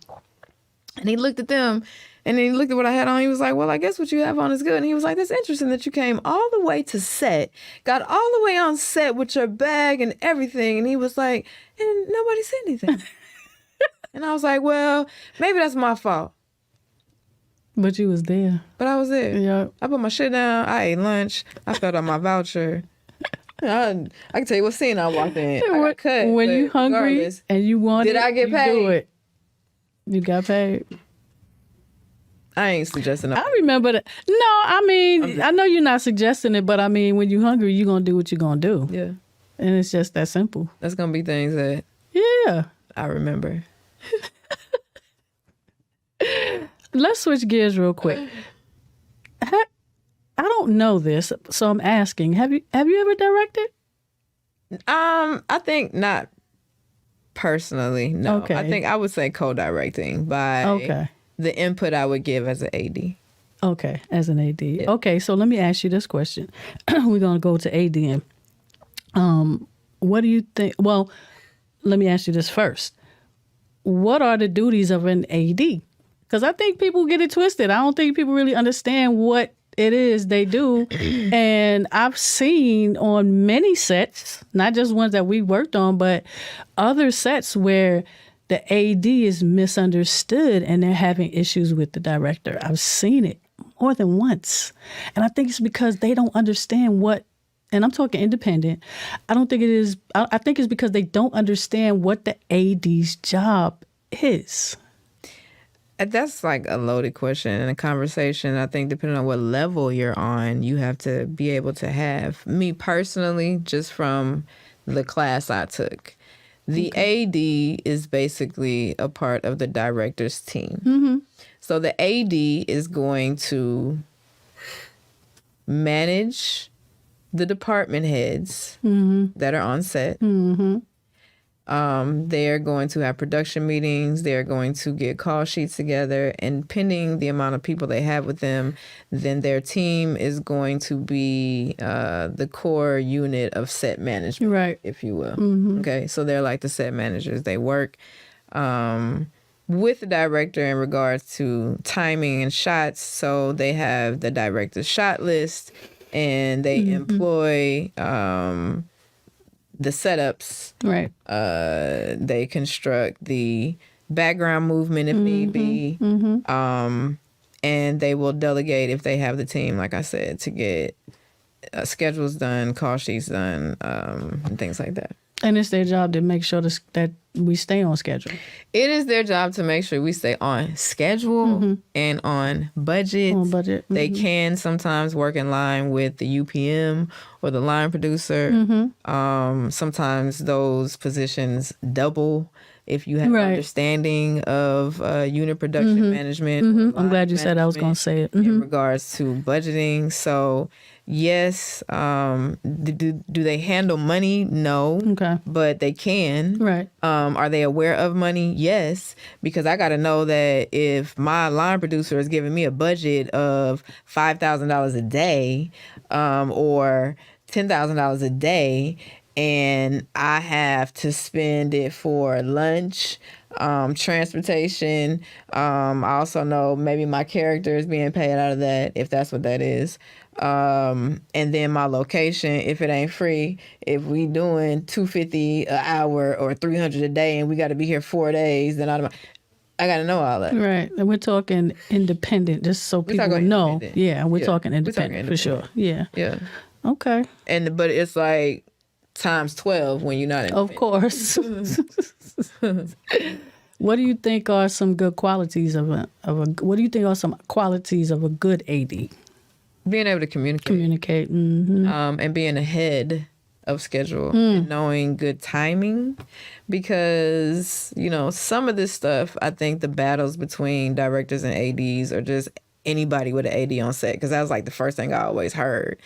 he looked at them and then he looked at what I had on. He was like, well, I guess what you have on is good. And he was like, that's interesting that you came all the way to set, got all the way on set with your bag and everything. And he was like, and nobody said anything. And I was like, well, maybe that's my fault. But you was there. But I was there. Yeah. I put my shit down. I ate lunch. I filled out my voucher. I can tell you what scene I walked in. I got cut. When but you hungry regardless, and you want Did it, I get you paid? do it. You got paid. I ain't suggesting. I remember that. No, I mean, I know you're not suggesting it, but I mean, when you're hungry, you're going to do what you're going to do. Yeah. And it's just that simple. That's going to be things that Yeah. I remember. Let's switch gears real quick. I don't know this, so I'm asking. Have you ever directed? I think not personally. No. Okay. I think I would say co-directing by the input I would give as an AD. Okay, as an AD. Yeah. Okay, so let me ask you this question. We're going to go to AD. What do you think? Well, let me ask you this first. What are the duties of an AD? Because I think people get it twisted. I don't think people really understand what it is they do. And I've seen on many sets, not just ones that we worked on, but other sets where the AD is misunderstood and they're having issues with the director. I've seen it more than once. And I think it's because they don't understand what, and I'm talking independent, I don't think it is, I think it's because they don't understand what the AD's job is. That's like a loaded question and a conversation. I think depending on what level you're on, you have to be able to have. Me personally, just from the class I took, the AD is basically a part of the director's team. Mm-hmm. So the AD is going to manage the department heads that are on set. Mm-hmm. They're going to have production meetings. They're going to get call sheets together. And pending the amount of people they have with them, then their team is going to be the core unit of set management, right, if you will. Mm-hmm. Okay, so they're like the set managers. They work with the director in regards to timing and shots. So they have the director's shot list, and they employ the setups. Right. They construct the background movement if need be. Mm-hmm. And they will delegate if they have the team, like I said, to get schedules done, call sheets done, and things like that. And it's their job to make sure that we stay on schedule. It is their job to make sure we stay on schedule and on budget. On budget. They can sometimes work in line with the UPM or the line producer. Sometimes those positions double if you have understanding of unit production management. I'm glad you said I was going to say it. In regards to budgeting. So, yes, do they handle money? No. Okay. But they can. Right. Are they aware of money? Yes. Because I got to know that if my line producer is giving me a budget of $5,000 a day or $10,000 a day, and I have to spend it for lunch, transportation. I also know maybe my character is being paid out of that, if that's what that is. And then my location, if it ain't free, if we doing $250 an hour or $300 a day and we got to be here 4 days, then I got to know all that. Right. And we're talking independent, just so people know. Yeah, we're talking independent for sure. Yeah. Yeah. Okay. But it's like times 12 when you're not in. Of course. What do you think are some good qualities what do you think are some qualities of a good AD? Being able to communicate. And being ahead of schedule and knowing good timing, because some of this stuff, I think the battles between directors and ADs or just anybody with an AD on set, because that was like the first thing I always heard.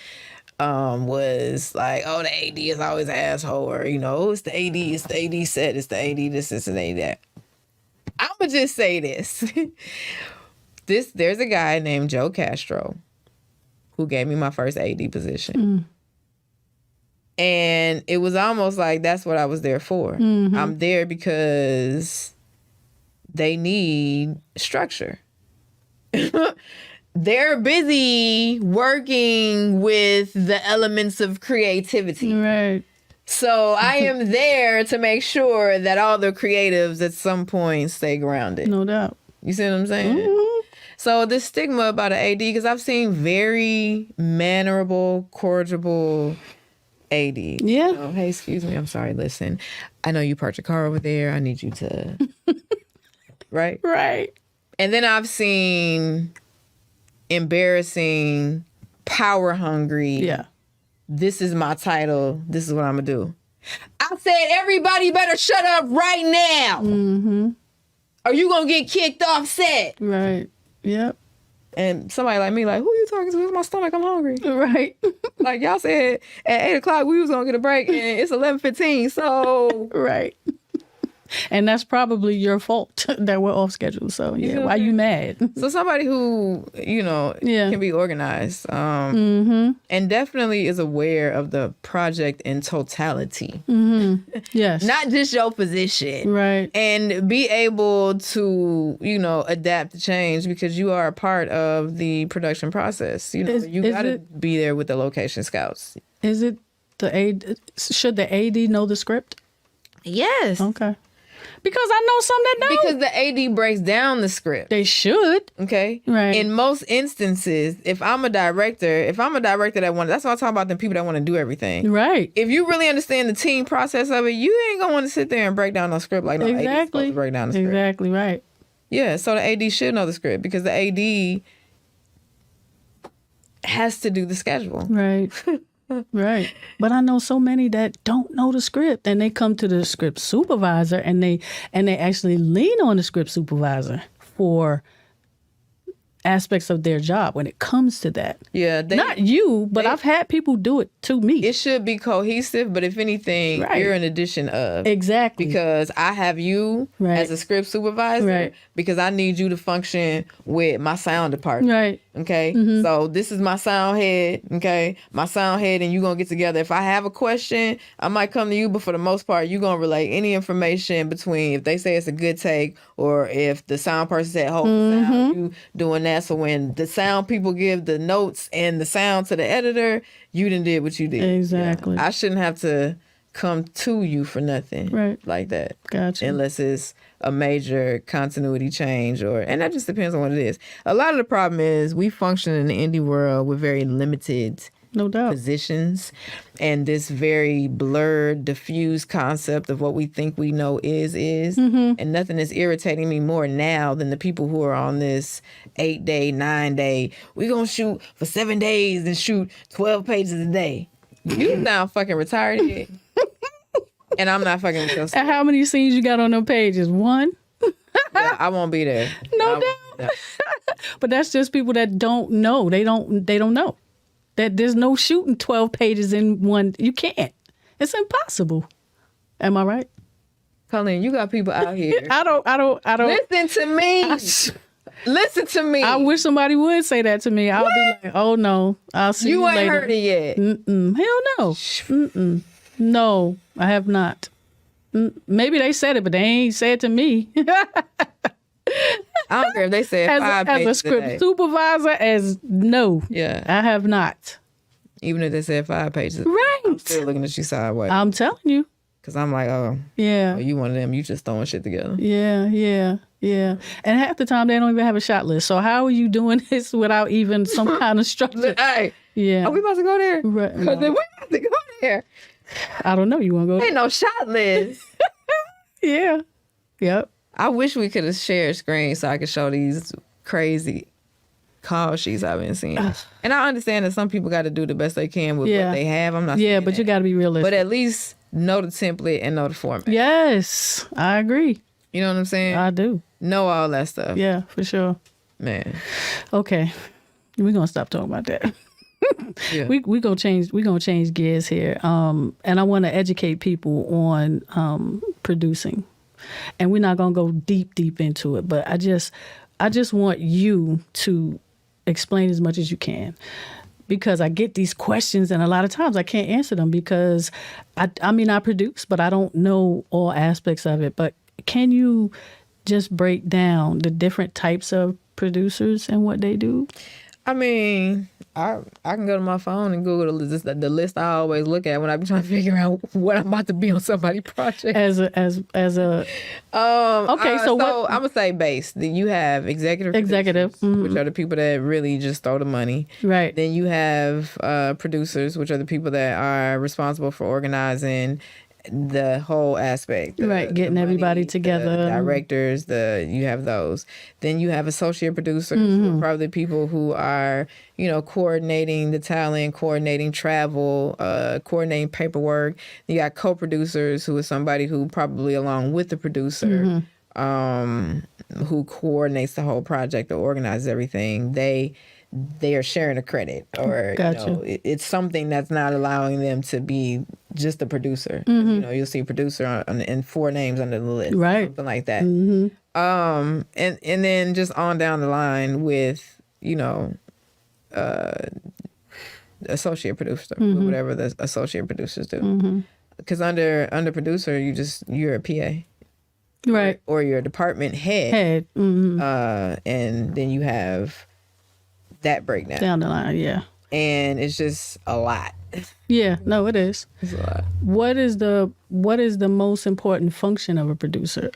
Was like, oh, the AD is always an asshole, or it's the AD set, it's the AD this, and AD that. I'ma just say this. There's a guy named Joe Castro who gave me my first AD position. And it was almost like that's what I was there for. I'm there because they need structure. They're busy working with the elements of creativity. Right. So I am there to make sure that all the creatives at some point stay grounded. No doubt. You see what I'm saying? So this stigma about an AD, because I've seen very mannerable, cordial ADs. Yeah. Hey, excuse me. I'm sorry. Listen, I know you parked your car over there. I need you to... Right? Right. And then I've seen... embarrassing, power hungry. Yeah. This is my title. This is what I'm gonna do. I said, everybody better shut up right now. Or you gonna get kicked off set. Right. Yep. And somebody like me, like, who you talking to? It's my stomach. I'm hungry. Right. Like y'all said at 8:00 we was gonna get a break, and it's 11:15. So right. And that's probably your fault that we're off schedule. So, yeah, why you mad? So somebody who, can be organized and definitely is aware of the project in totality. Yes. Not just your position. Right. And be able to, adapt to change, because you are a part of the production process. You got to be there with the location scouts. Is it the AD? Should the AD know the script? Yes. Okay. Because I know some that don't. Because the AD breaks down the script. They should. Okay. Right. In most instances, if I'm a director that's what I'm talking about, the people that want to do everything. Right. If you really understand the team process of it, you ain't gonna want to sit there and break down no script like no AD is supposed to break down the script. Exactly right. Yeah, so the AD should know the script, because the AD has to do the schedule. Right. Right. But I know so many that don't know the script, and they come to the script supervisor and they actually lean on the script supervisor for aspects of their job when it comes to that. Yeah. Not you, but I've had people do it to me. It should be cohesive, but if anything, you're an addition of. Exactly. Because I have you as a script supervisor because I need you to function with my sound department. Right. Okay? So this is my sound head, okay? My sound head and you going to get together. If I have a question, I might come to you, but for the most part, you're going to relay any information between if they say it's a good take or if the sound person said, hold the sound, you doing that. So when the sound people give the notes and the sound to the editor, you done did what you did. Exactly. I shouldn't have to come to you for nothing like that. Gotcha. Unless it's a major continuity change, and that just depends on what it is. A lot of the problem is we function in the indie world with very limited No doubt. positions and this very blurred, diffused concept of what we think we know is. Mm-hmm. And nothing is irritating me more now than the people who are on this 8-day, 9-day, we're going to shoot for 7 days and shoot 12 pages a day. You now fucking retired yet? And I'm not fucking with your And how many scenes you got on them pages? 1? Yeah, I won't be there. No doubt. But that's just people that don't know. They don't know that there's no shooting 12 pages in one. You can't. It's impossible. Am I right? Colleen, you got people out here. I don't. Listen to me. Listen to me. I wish somebody would say that to me. I'll be like, oh no, I'll see you later. You ain't heard it yet. Hell no. No, I have not. Maybe they said it, but they ain't said it to me. I don't care if they said five as pages a script today. supervisor, no. Yeah. I have not. Even if they said 5 pages. Right. I'm still looking at you sideways. I'm telling you. Because I'm like, oh, Yeah. you one of them. You just throwing shit together. Yeah. And half the time they don't even have a shot list. So how are you doing this without even some kind of structure? Hey, Yeah. are we about to go there? Right. Because if we about to go there, I don't know. You want to go? ain't no shot list. Yeah. Yep. I wish we could have shared screen so I could show these crazy call sheets I've been seeing. And I understand that some people got to do the best they can with Yeah. what they have. I'm not Yeah, saying but that. you got to be realistic. But at least know the template and know the format. Yes, I agree. You know what I'm saying? I do. Know all that stuff. Yeah, for sure. Man. Okay, we're gonna stop talking about that. Yeah. We gonna change gears here. And I want to educate people on producing, and we're not gonna go deep into it. But I just want you to explain as much as you can, because I get these questions and a lot of times I can't answer them because I mean I produce, but I don't know all aspects of it. But can you just break down the different types of producers and what they do? I mean, I can go to my phone and Google the list I always look at when I be trying to figure out what I'm about to be on somebody's project. As a okay, so what I'm gonna say base. Then you have executive, Executive, producers, which are the people that really just throw the money. right. Then you have producers, which are the people that are responsible for organizing the whole aspect. Right, getting everybody the together. directors, you have those. Then you have associate producers, who are probably people who are, coordinating the talent, coordinating travel, coordinating paperwork. You got co-producers, who is somebody who probably along with the producer, who coordinates the whole project or organizes everything. They are sharing a credit, or Gotcha. it's something that's not allowing them to be just a producer. You'll see producer and 4 names under the list, Right. something like that. And then just on down the line with associate producer, whatever the associate producers do. Because under producer, you're a PA, Right. or you're a department head. And then you have that breakdown. Down the line, yeah. And it's just a lot. Yeah, no, it is. It's a lot. What is the most important function of a producer?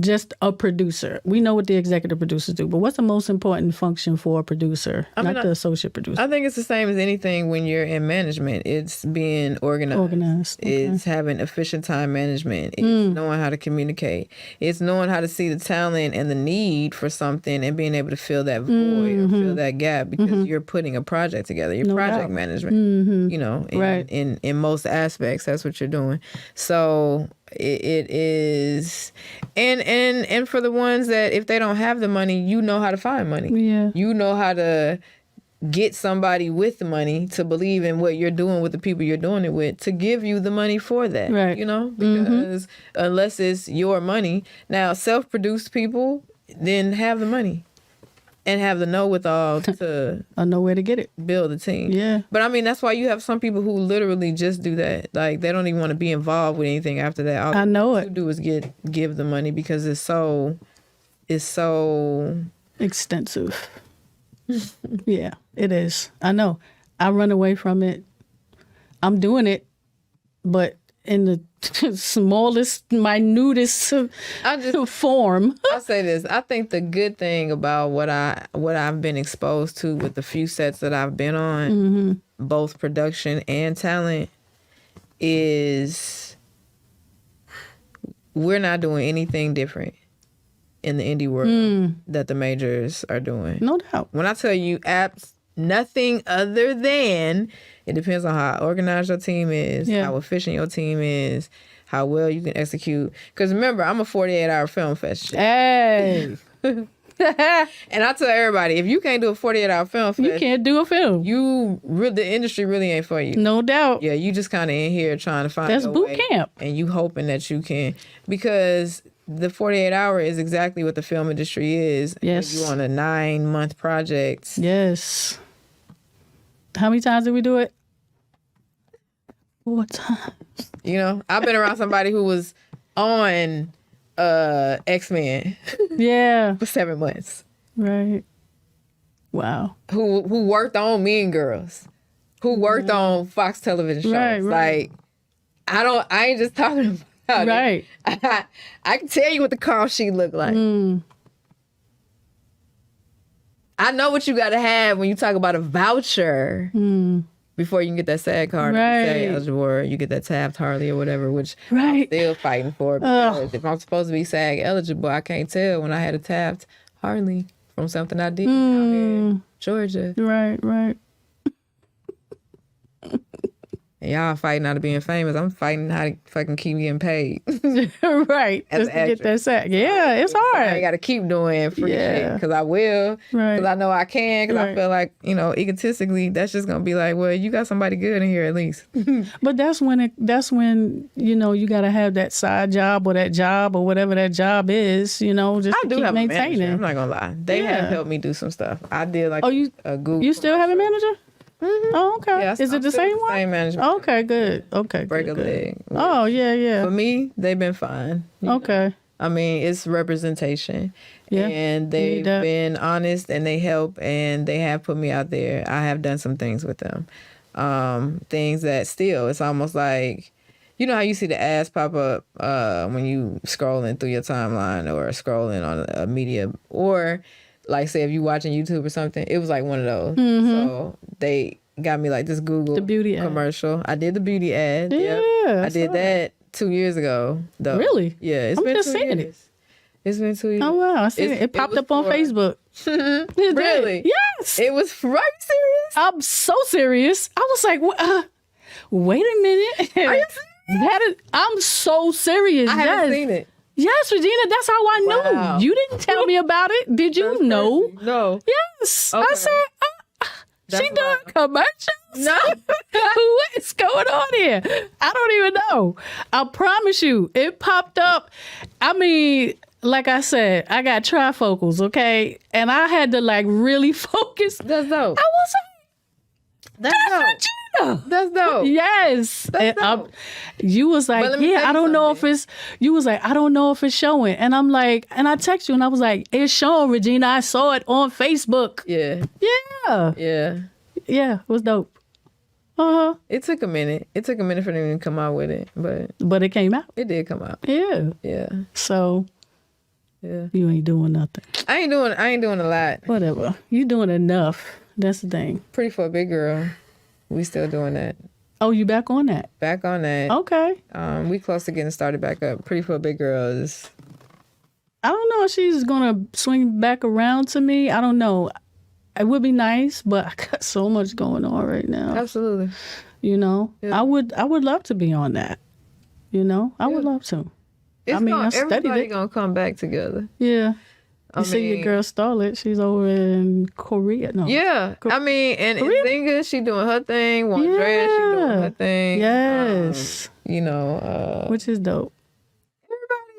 Just a producer. We know what the executive producers do, but what's the most important function for a producer, not the associate producer? I think it's the same as anything when you're in management. It's being organized. Okay. It's having efficient time management. It's knowing how to communicate. It's knowing how to see the talent and the need for something and being able to fill that void or fill that gap, because you're putting a project together. You're project management. Right. In most aspects, that's what you're doing. So it is, and for the ones that if they don't have the money, you know how to find money. Yeah. You know how to get somebody with the money to believe in what you're doing with the people you're doing it with, to give you the money for that. Right. Because unless it's your money. Now, self-produced people then have the money and have the know-withal to I know where to get it. build a team. Yeah. But I mean, that's why you have some people who literally just do that. Like, they don't even want to be involved with anything after that. All I know they it. do is give the money, because it's so Extensive. Yeah, it is. I know. I run away from it. I'm doing it, but in the smallest, minutest form. I'll say this. I think the good thing about what I've been exposed to with the few sets that I've been on, both production and talent is we're not doing anything different in the indie world that the majors are doing. No doubt. When I tell you apps, nothing other than it depends on how organized your team is, how efficient your team is, how well you can execute. Because remember, I'm a 48-hour film fest. Hey. And I tell everybody, if you can't do a 48-hour film fest, You can't do a film. the industry really ain't for you. No doubt. Yeah, you just kind of in here trying to find That's your boot way, camp. and you hoping that you can, because the 48-hour is exactly what the film industry is. Yes. You on a 9-month project. Yes. How many times did we do it? 4 times. You know, I've been around somebody who was on X-Men Yeah. for 7 months. Right. Wow. Who worked on Mean Girls, who worked on Fox television shows. Right. Like, I ain't just talking about Right. it. I can tell you what the call sheet looked like. I know what you got to have when you talk about a voucher before you can get that SAG card. Right. SAG eligible, or you get that Taft Harley or whatever, which Right. I'm still fighting for. Because if I'm supposed to be SAG eligible, I can't tell when I had a Taft Harley from something I did out here in Georgia. Right. And y'all fighting out of being famous. I'm fighting how to fucking keep getting paid. Right. As Just an to get that sack. Yeah, it's I hard. got to keep doing free shit because I will. Right. Because I know I can. Because I Right. feel like, egotistically, that's just going to be like, well, you got somebody good in here at least. But that's when you got to have that side job or that job or whatever that job is, just I to do keep have a manager. maintaining. I'm not going to lie. They have helped me do some stuff. I did like a Google. You still have a manager? Mm-hmm. Oh, okay. Yeah, Is it the same one? Same management. Okay, good. Okay, Break a good. leg. Oh, yeah. For me, they've been fine. Okay. I mean, it's representation. Yeah. And they've been honest and they help and they have put me out there. I have done some things with them. Things that still, it's almost like, you know how you see the ads pop up when you scrolling through your timeline or scrolling on a media, or like say if you watching YouTube or something, it was like one of those. So they got me like this Google The beauty ad. commercial. I did the beauty ad. Yeah, I did that 2 years ago though. Really? Yeah, it's I'm been just 2 seeing years. It's been 2 years. Oh, wow. I see It's- it. It popped was up on for- Facebook. It did. Really? Yes. It was right serious. I'm so serious. I was like, wait a minute. Are you serious? I'm so serious. I haven't seen it. Yes, Regina, that's how I knew. Wow. You didn't tell me about it. Did you know? No. Yes. Okay. I said, That's she doing wild. commercials? No. What is going on here? I don't even know. I promise you, it popped up. I mean, like I said, I got trifocals, okay? And I had to like really focus. That's dope. I was like, That's dope. Regina. That's dope. Yes. That's And dope. you was But like, let me tell yeah, you I don't know if something. it's, you was like, I don't know if it's showing. And I'm like, and I text you and I was like, it's showing, Regina. I saw it on Facebook. Yeah. Yeah. Yeah. Yeah. It was dope. Uh-huh. It took a minute. It took a minute for them to come out with it, But it came out. it did come out. Yeah. Yeah. So Yeah. you ain't doing nothing. I ain't doing a lot. Whatever. You doing enough. That's the thing. Pretty for a big girl. We still doing that. Oh, you back on that? Back on that. Okay. We close to getting started back up. Pretty for a big girl is I don't know if she's gonna swing back around to me. I don't know. It would be nice, but I got so much going on right now. absolutely. Yeah. Yeah. I would love to be on that. I would love to. It's I studied everybody it. gonna come back together. Yeah. I You see your mean- girl Starlet. She's over in Korea. No. Yeah, I mean, and Korea? Zinga, she doing her thing. Wandrea, she doing Yeah. her thing. Yes. Which Which is dope.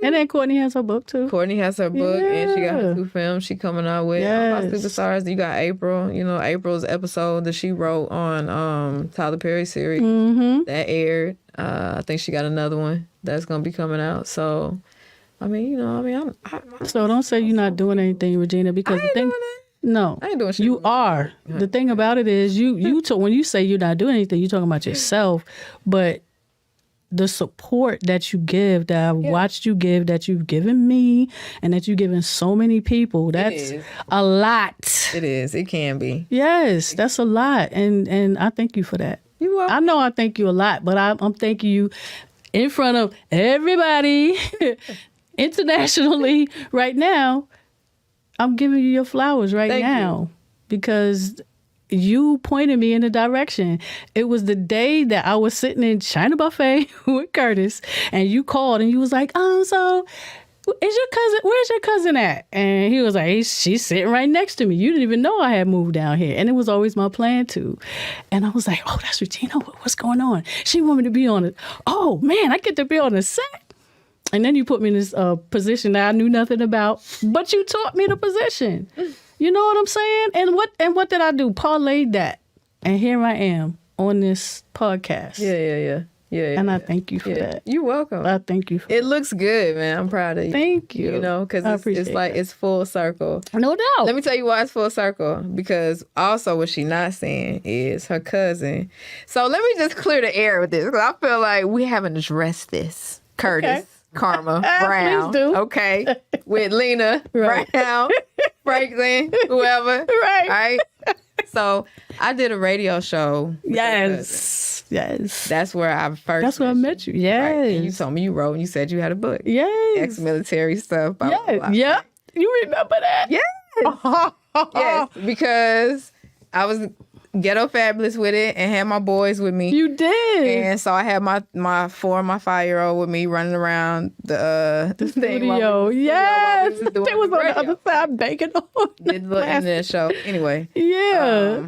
And then Courtney has her book too. Courtney has her book and she got her Yeah. 2 films she coming out with. Yes. About Superstars. You got April. April's episode that she wrote on Tyler Perry series Mm-hmm. that aired. I think she got another one that's gonna be coming out. So, I'm So don't say you're not doing anything, Regina, because the thing. No, I ain't doing shit. you are. The thing about it is, when you say you're not doing anything, you're talking about yourself. But the support that you give, that I've watched you give, that you've given me, and that you've given so many people. That's a lot. It is. It can be. Yes, that's a lot. And I thank you for that. You welcome. I know I thank you a lot, but I'm thanking you in front of everybody internationally right now. I'm giving you your flowers right now because you pointed me in the direction. It was the day that I was sitting in China Buffet with Curtis, and you called and you was like, so is your cousin, where's your cousin at? And he was like, she's sitting right next to me. You didn't even know I had moved down here. And it was always my plan to. And I was like, oh, that's Regina. What's going on? She wanted me to be on it. Oh, man, I get to be on the set. And then you put me in this position that I knew nothing about, but you taught me the position. You know what I'm saying? And what did I do? Parlayed that. And here I am on this podcast. Yeah. And I thank you for that. You're welcome. I thank you for It looks good, man. I'm proud of you. Thank you. You know, because it's like it's full circle. No doubt. Let me tell you why it's full circle. Because also what she's not saying is her cousin. So let me just clear the air with this, because I feel like we haven't addressed this. Curtis. Okay. Karma Brown. Please do. Okay. With Lena Brown, Franklin, whoever. Right. So I did a radio show. Yes. That's where I first. That's where I met you. Yes. Right. And you told me you wrote and you said you had a book. Yes. Ex-military stuff. Blah, blah, blah. Yep. You remember that? Yes. Yes. Because I was ghetto fabulous with it and had my boys with me. You did. And so I had my 4 and my 5-year-old with me running around the studio. Yes. They was on the other side baking on. Did the internet show. Anyway. Yeah.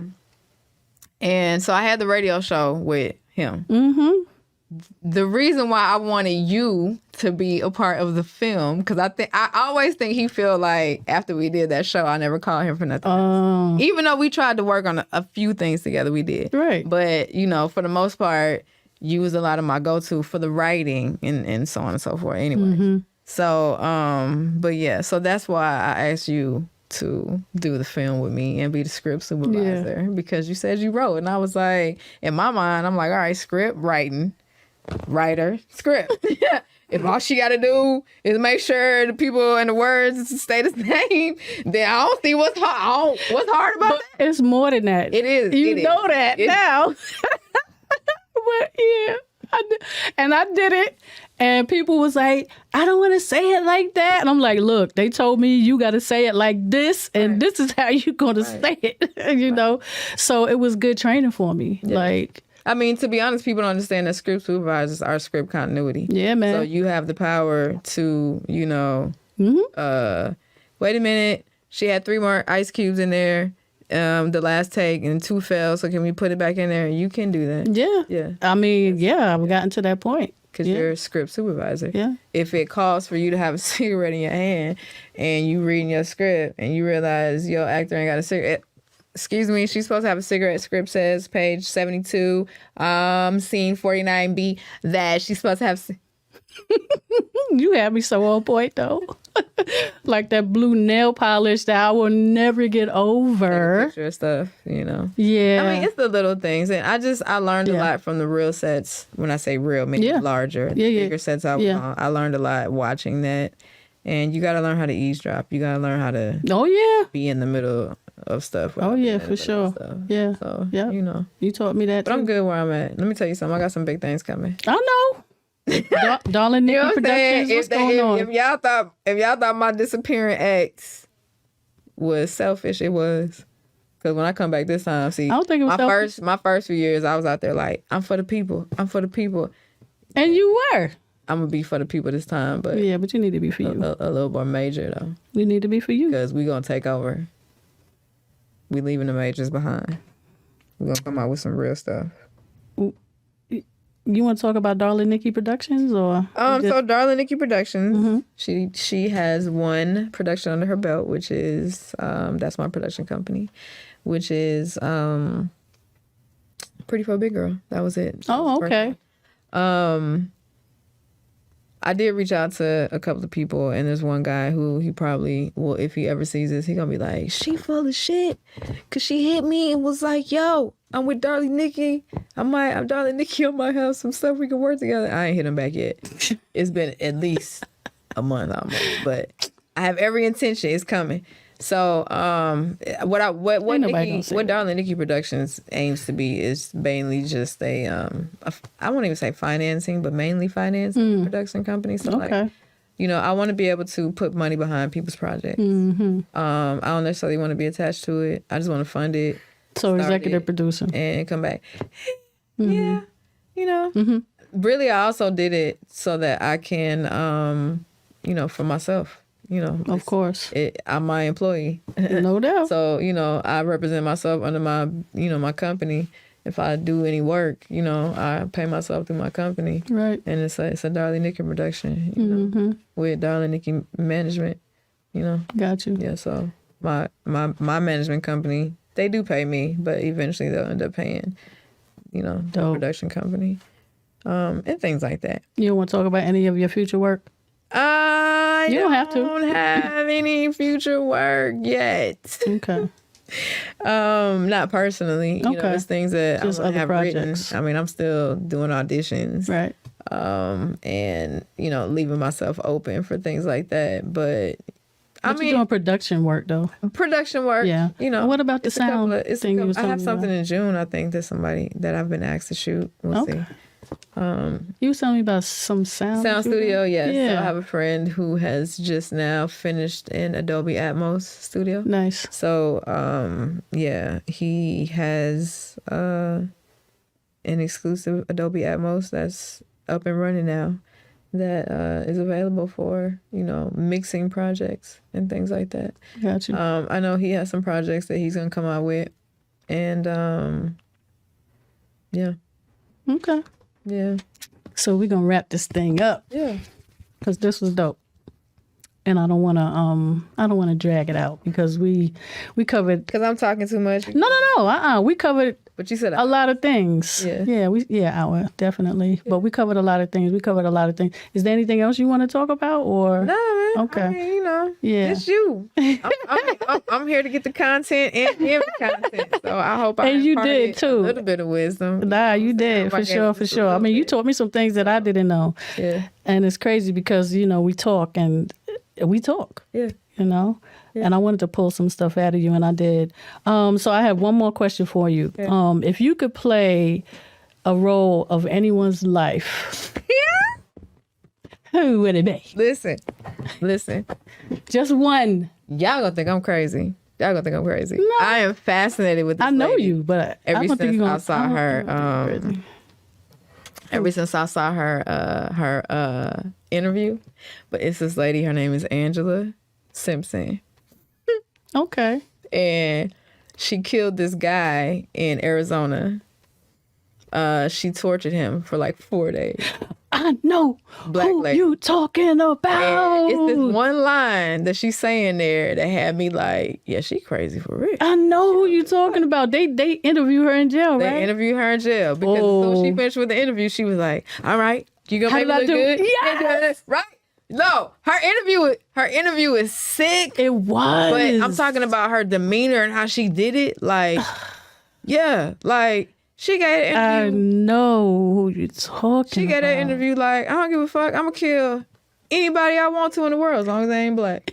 And so I had the radio show with him. Mm-hmm. The reason why I wanted you to be a part of the film, because I always think he feel like after we did that show, I never called him for nothing else. Even though we tried to work on a few things together, we did. Right. But, you know, for the most part, you was a lot of my go-to for the writing and so on and so forth anyway. Mm-hmm. So, but yeah, so that's why I asked you to do the film with me and be the script supervisor, because you said you wrote. And I was like, in my mind, I'm like, all right, script, writer, script. If all she got to do is make sure the people and the words stay the same, then I don't see what's hard. What's hard about that? It's more than that. It is. You know that now. But yeah, I did it. And people was like, I don't want to say it like that. And I'm like, look, they told me you got to say it like this. And this is how you're going to say it, you know? So it was good training for me. Yeah. Like, I mean, to be honest, people don't understand that script supervisors are script continuity. Yeah, man. So you have the power to, you know, wait a minute, she had 3 more ice cubes in there, the last take, and 2 fell, so can we put it back in there? You can do that. Yeah. I mean, I've gotten to that point. Because you're a script supervisor. Yeah. If it calls for you to have a cigarette in your hand and you reading your script and you realize your actor ain't got a cigarette, excuse me, she's supposed to have a cigarette. Script says, page 72, scene 49B, that she's supposed to have... You had me so on point, though. Like that blue nail polish that I will never get over. Picture stuff, you know. Yeah. I mean, it's the little things. And I learned a lot from the real sets. When I say real, maybe larger. Bigger sets I was on. I learned a lot watching that. And you got to learn how to eavesdrop. You got to learn how to be in the middle of stuff. For sure. Yeah. So, you know. You taught me that, But I'm good where I'm at. Let me tell you something. I got some big things coming. I know. Darling Nikki Productions, what's going on? If y'all thought my disappearing ex was selfish, it was. Because when I come back this time, see, I don't think it was selfish. My first few years, I was out there like, I'm for the people. And you were. I'm going to be for the people this time. But yeah, but you need to be for you. A little more major, though. We need to be for you. Because we going to take over. We leaving the majors behind. We're going to come out with some real stuff. You want to talk about Darling Nikki Productions, or? So Darling Nikki Productions, she has one production under her belt, which is that's my production company, which is Pretty for a Big Girl. That was it. Oh, okay. I I did reach out to a couple of people, and there's one guy who he probably will, if he ever sees this, he gonna be like, she full of shit, cause she hit me and was like, yo, I'm with Darling Nikki. I'm Darling Nikki. I might have some stuff we can work together. I ain't hit him back yet. It's been at least a month almost, but I have every intention. It's coming. So what Darling Nikki Productions aims to be is mainly just I won't even say financing, but mainly financing production company. So like, you know, I want to be able to put money behind people's projects. I don't necessarily want to be attached to it. I just want to fund it. So executive producer and come back. Yeah, you know. Really, I also did it so that I can, you know, for myself. You know, of course, I'm my employee. No doubt. So, you know, I represent myself under my, you know, my company. If I do any work, you know, I pay myself through my company. Right. And it's a Darling Nikki production, you know, with Darling Nikki management, you know. Got you. Yeah, so my management company, they do pay me, but eventually they'll end up paying, you know, the production company. And things like that. You don't want to talk about any of your future work? You don't have to. I don't have any future work yet. Okay. Not personally. You know, it's things that just I have projects. written. I mean, I'm still doing auditions. Right. And, you know, leaving myself open for things like that. But you're doing production work, though. Production work. Yeah. You know. And what about the sound thing you was I have something in June, I think, that I've been asked to shoot. We'll see. You was telling me about some sound studio. Yes. Yeah. So I have a friend who has just now finished in Adobe Atmos studio. Nice. So yeah, he has an exclusive Adobe Atmos that's up and running now that is available for, you know, mixing projects and things like that. Gotcha. I know he has some projects that he's gonna come out with, and yeah. Okay. Yeah. So we're gonna wrap this thing up. Yeah. Because this was dope. And I don't wanna drag it out because we covered. Because I'm talking too much. No. We covered. But you said a lot of things. Yeah. Hour definitely. Yeah. But we covered a lot of things. Is there anything else you want to talk about or? No, man. Okay. I mean, you know. Yeah. It's you. I'm here to get the content and give the content. So I hope I did too. A little bit of wisdom. Nah, you did for sure. I mean, you taught me some things that I didn't know. Yeah. And it's crazy because you know we talk. Yeah. You know. Yeah. And I wanted to pull some stuff out of you, and I did. So I have one more question for you. Yeah. If you could play a role of anyone's life, who would it be? Listen. Just one. Y'all gonna think I'm crazy. No. I am fascinated with this I know lady. You, but ever since I saw her interview. But it's this lady, her name is Angela Simpson. Okay. And she killed this guy in Arizona. She tortured him for like 4 days. I know who lady. You talking about. And it's this one line that she's saying there that had me like, yeah, she crazy for real. I know who you talking about. They interview her in jail, right? They interview her in jail because as soon as she finished with the interview, she was like, all right, you gonna make me look good? Yes. Right? No, her interview is sick. It was. But I'm talking about her demeanor and how she did it. Like, yeah, like she got an interview. I know who you're talking about. She got an interview like, I don't give a fuck. I'm gonna kill anybody I want to in the world as long as they ain't black.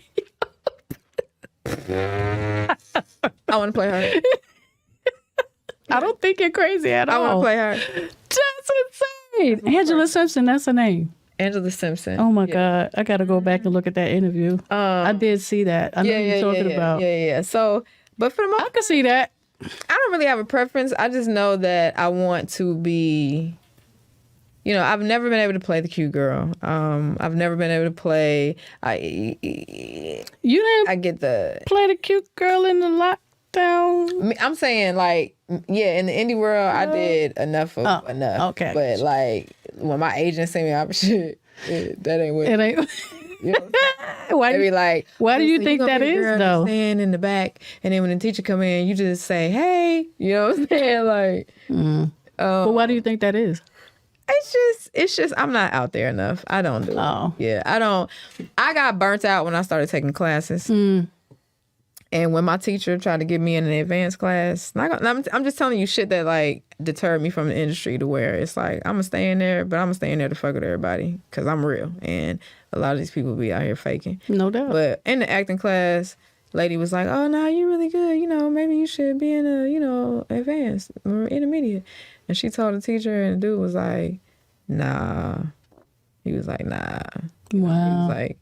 I want to play her. I don't think you're crazy at all. I want to play her. That's insane. Angela Simpson, that's her name. Angela Simpson. Oh my God. I got to go back and look at that interview. I did see that. I know you're talking about. Yeah. So, but for the most I can see that. I don't really have a preference. I just know that I want to be, you know, I've never been able to play the cute girl. I've never been able to play. You didn't I get the play the cute girl in the lockdown? I'm saying like, yeah, in the indie world, I did enough. Okay. But like, when my agent sent me out shit, that ain't what. It ain't. You know why? They be like, why do you think that is though? Stand in the back, and then when the teacher come in, you just say, "Hey," you know what I'm saying? Like, but why do you think that is? It's just I'm not out there enough. I don't do Oh. it. Yeah, I don't. I got burnt out when I started taking classes. And when my teacher tried to get me in an advanced class, I'm just telling you shit that like deterred me from the industry to where it's like I'm gonna stay in there, but I'm gonna stay in there to fuck with everybody because I'm real. And a lot of these people be out here faking. No doubt. But in the acting class, lady was like, "Oh no, you're really good. You know, maybe you should be in a advanced or intermediate." And she told the teacher, and the dude was like, "Nah." He was like, "Nah." He Wow. was like,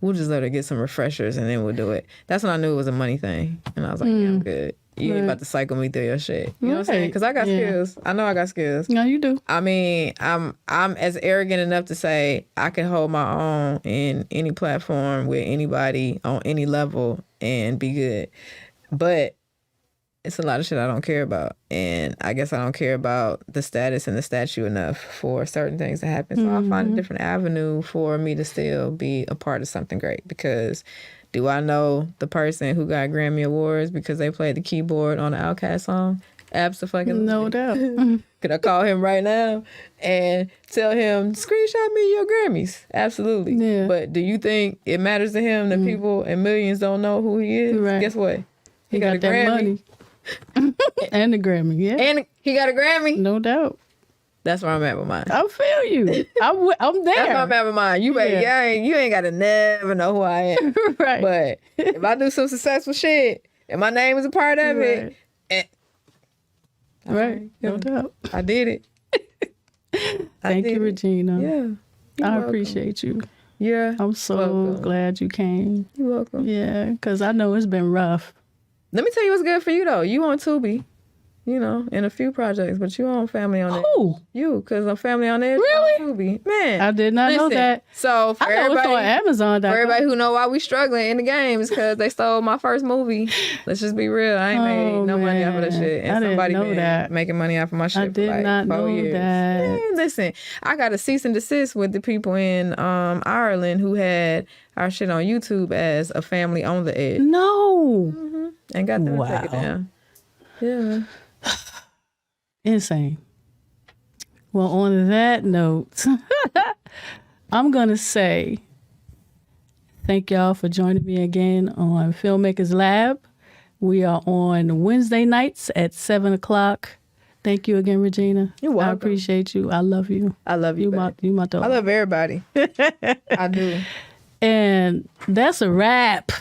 "We'll just let her get some refreshers and then we'll do it." That's when I knew it was a money thing. And I was like, yeah, I'm good. You ain't about to cycle me through your shit. You know what I'm saying? Because I got skills. I know I got skills. No, you do. I mean, I'm as arrogant enough to say I can hold my own in any platform with anybody on any level and be good. But it's a lot of shit I don't care about. And I guess I don't care about the status and the statue enough for certain things to happen. So I'll find a different avenue for me to still be a part of something great. Because do I know the person who got Grammy Awards because they played the keyboard on the Outkast song? Absolutely. No doubt. Could I call him right now and tell him, screenshot me your Grammys? Absolutely. Yeah. But do you think it matters to him that people and millions don't know who he is? Right. Guess what? He got that Grammy. money. And the Grammy, yeah. And he got a Grammy. No doubt. That's where I'm at with mine. I feel you. I'm there. That's where I'm at with mine. You ain't got to never know who I am. Right. But if I do some successful shit and my name is a part of it, Right. No doubt. I did it. Thank you, Regina. Yeah. I appreciate you. Yeah. I'm so welcome. glad you came. You're welcome. Yeah, because I know it's been rough. Let me tell you what's good for you, though. You on Tubi, in a few projects, but you on Family on Edge. Oh, You, because I'm Family on Edge. Really? On Tubi. Man. I did not know listen, that. So for I know it's on Amazon. For everybody who know why we struggling in the game is because they stole my first movie. Let's just be real. I ain't made no money off of that shit. And I didn't somebody know been that. making money off of my shit I did for like not 4 know years. that. Man, listen, I got a cease and desist with the people in Ireland who had our shit on YouTube as a Family on the Edge. No. And got them to take it down. Yeah. Insane. Well, on that note, I'm going to say thank y'all for joining me again on Filmmakers Lab. We are on Wednesday nights at 7 o'clock. Thank you again, Regina. You're welcome. I appreciate you. I love you. I love you, You my dog. I love everybody. I do. And that's a wrap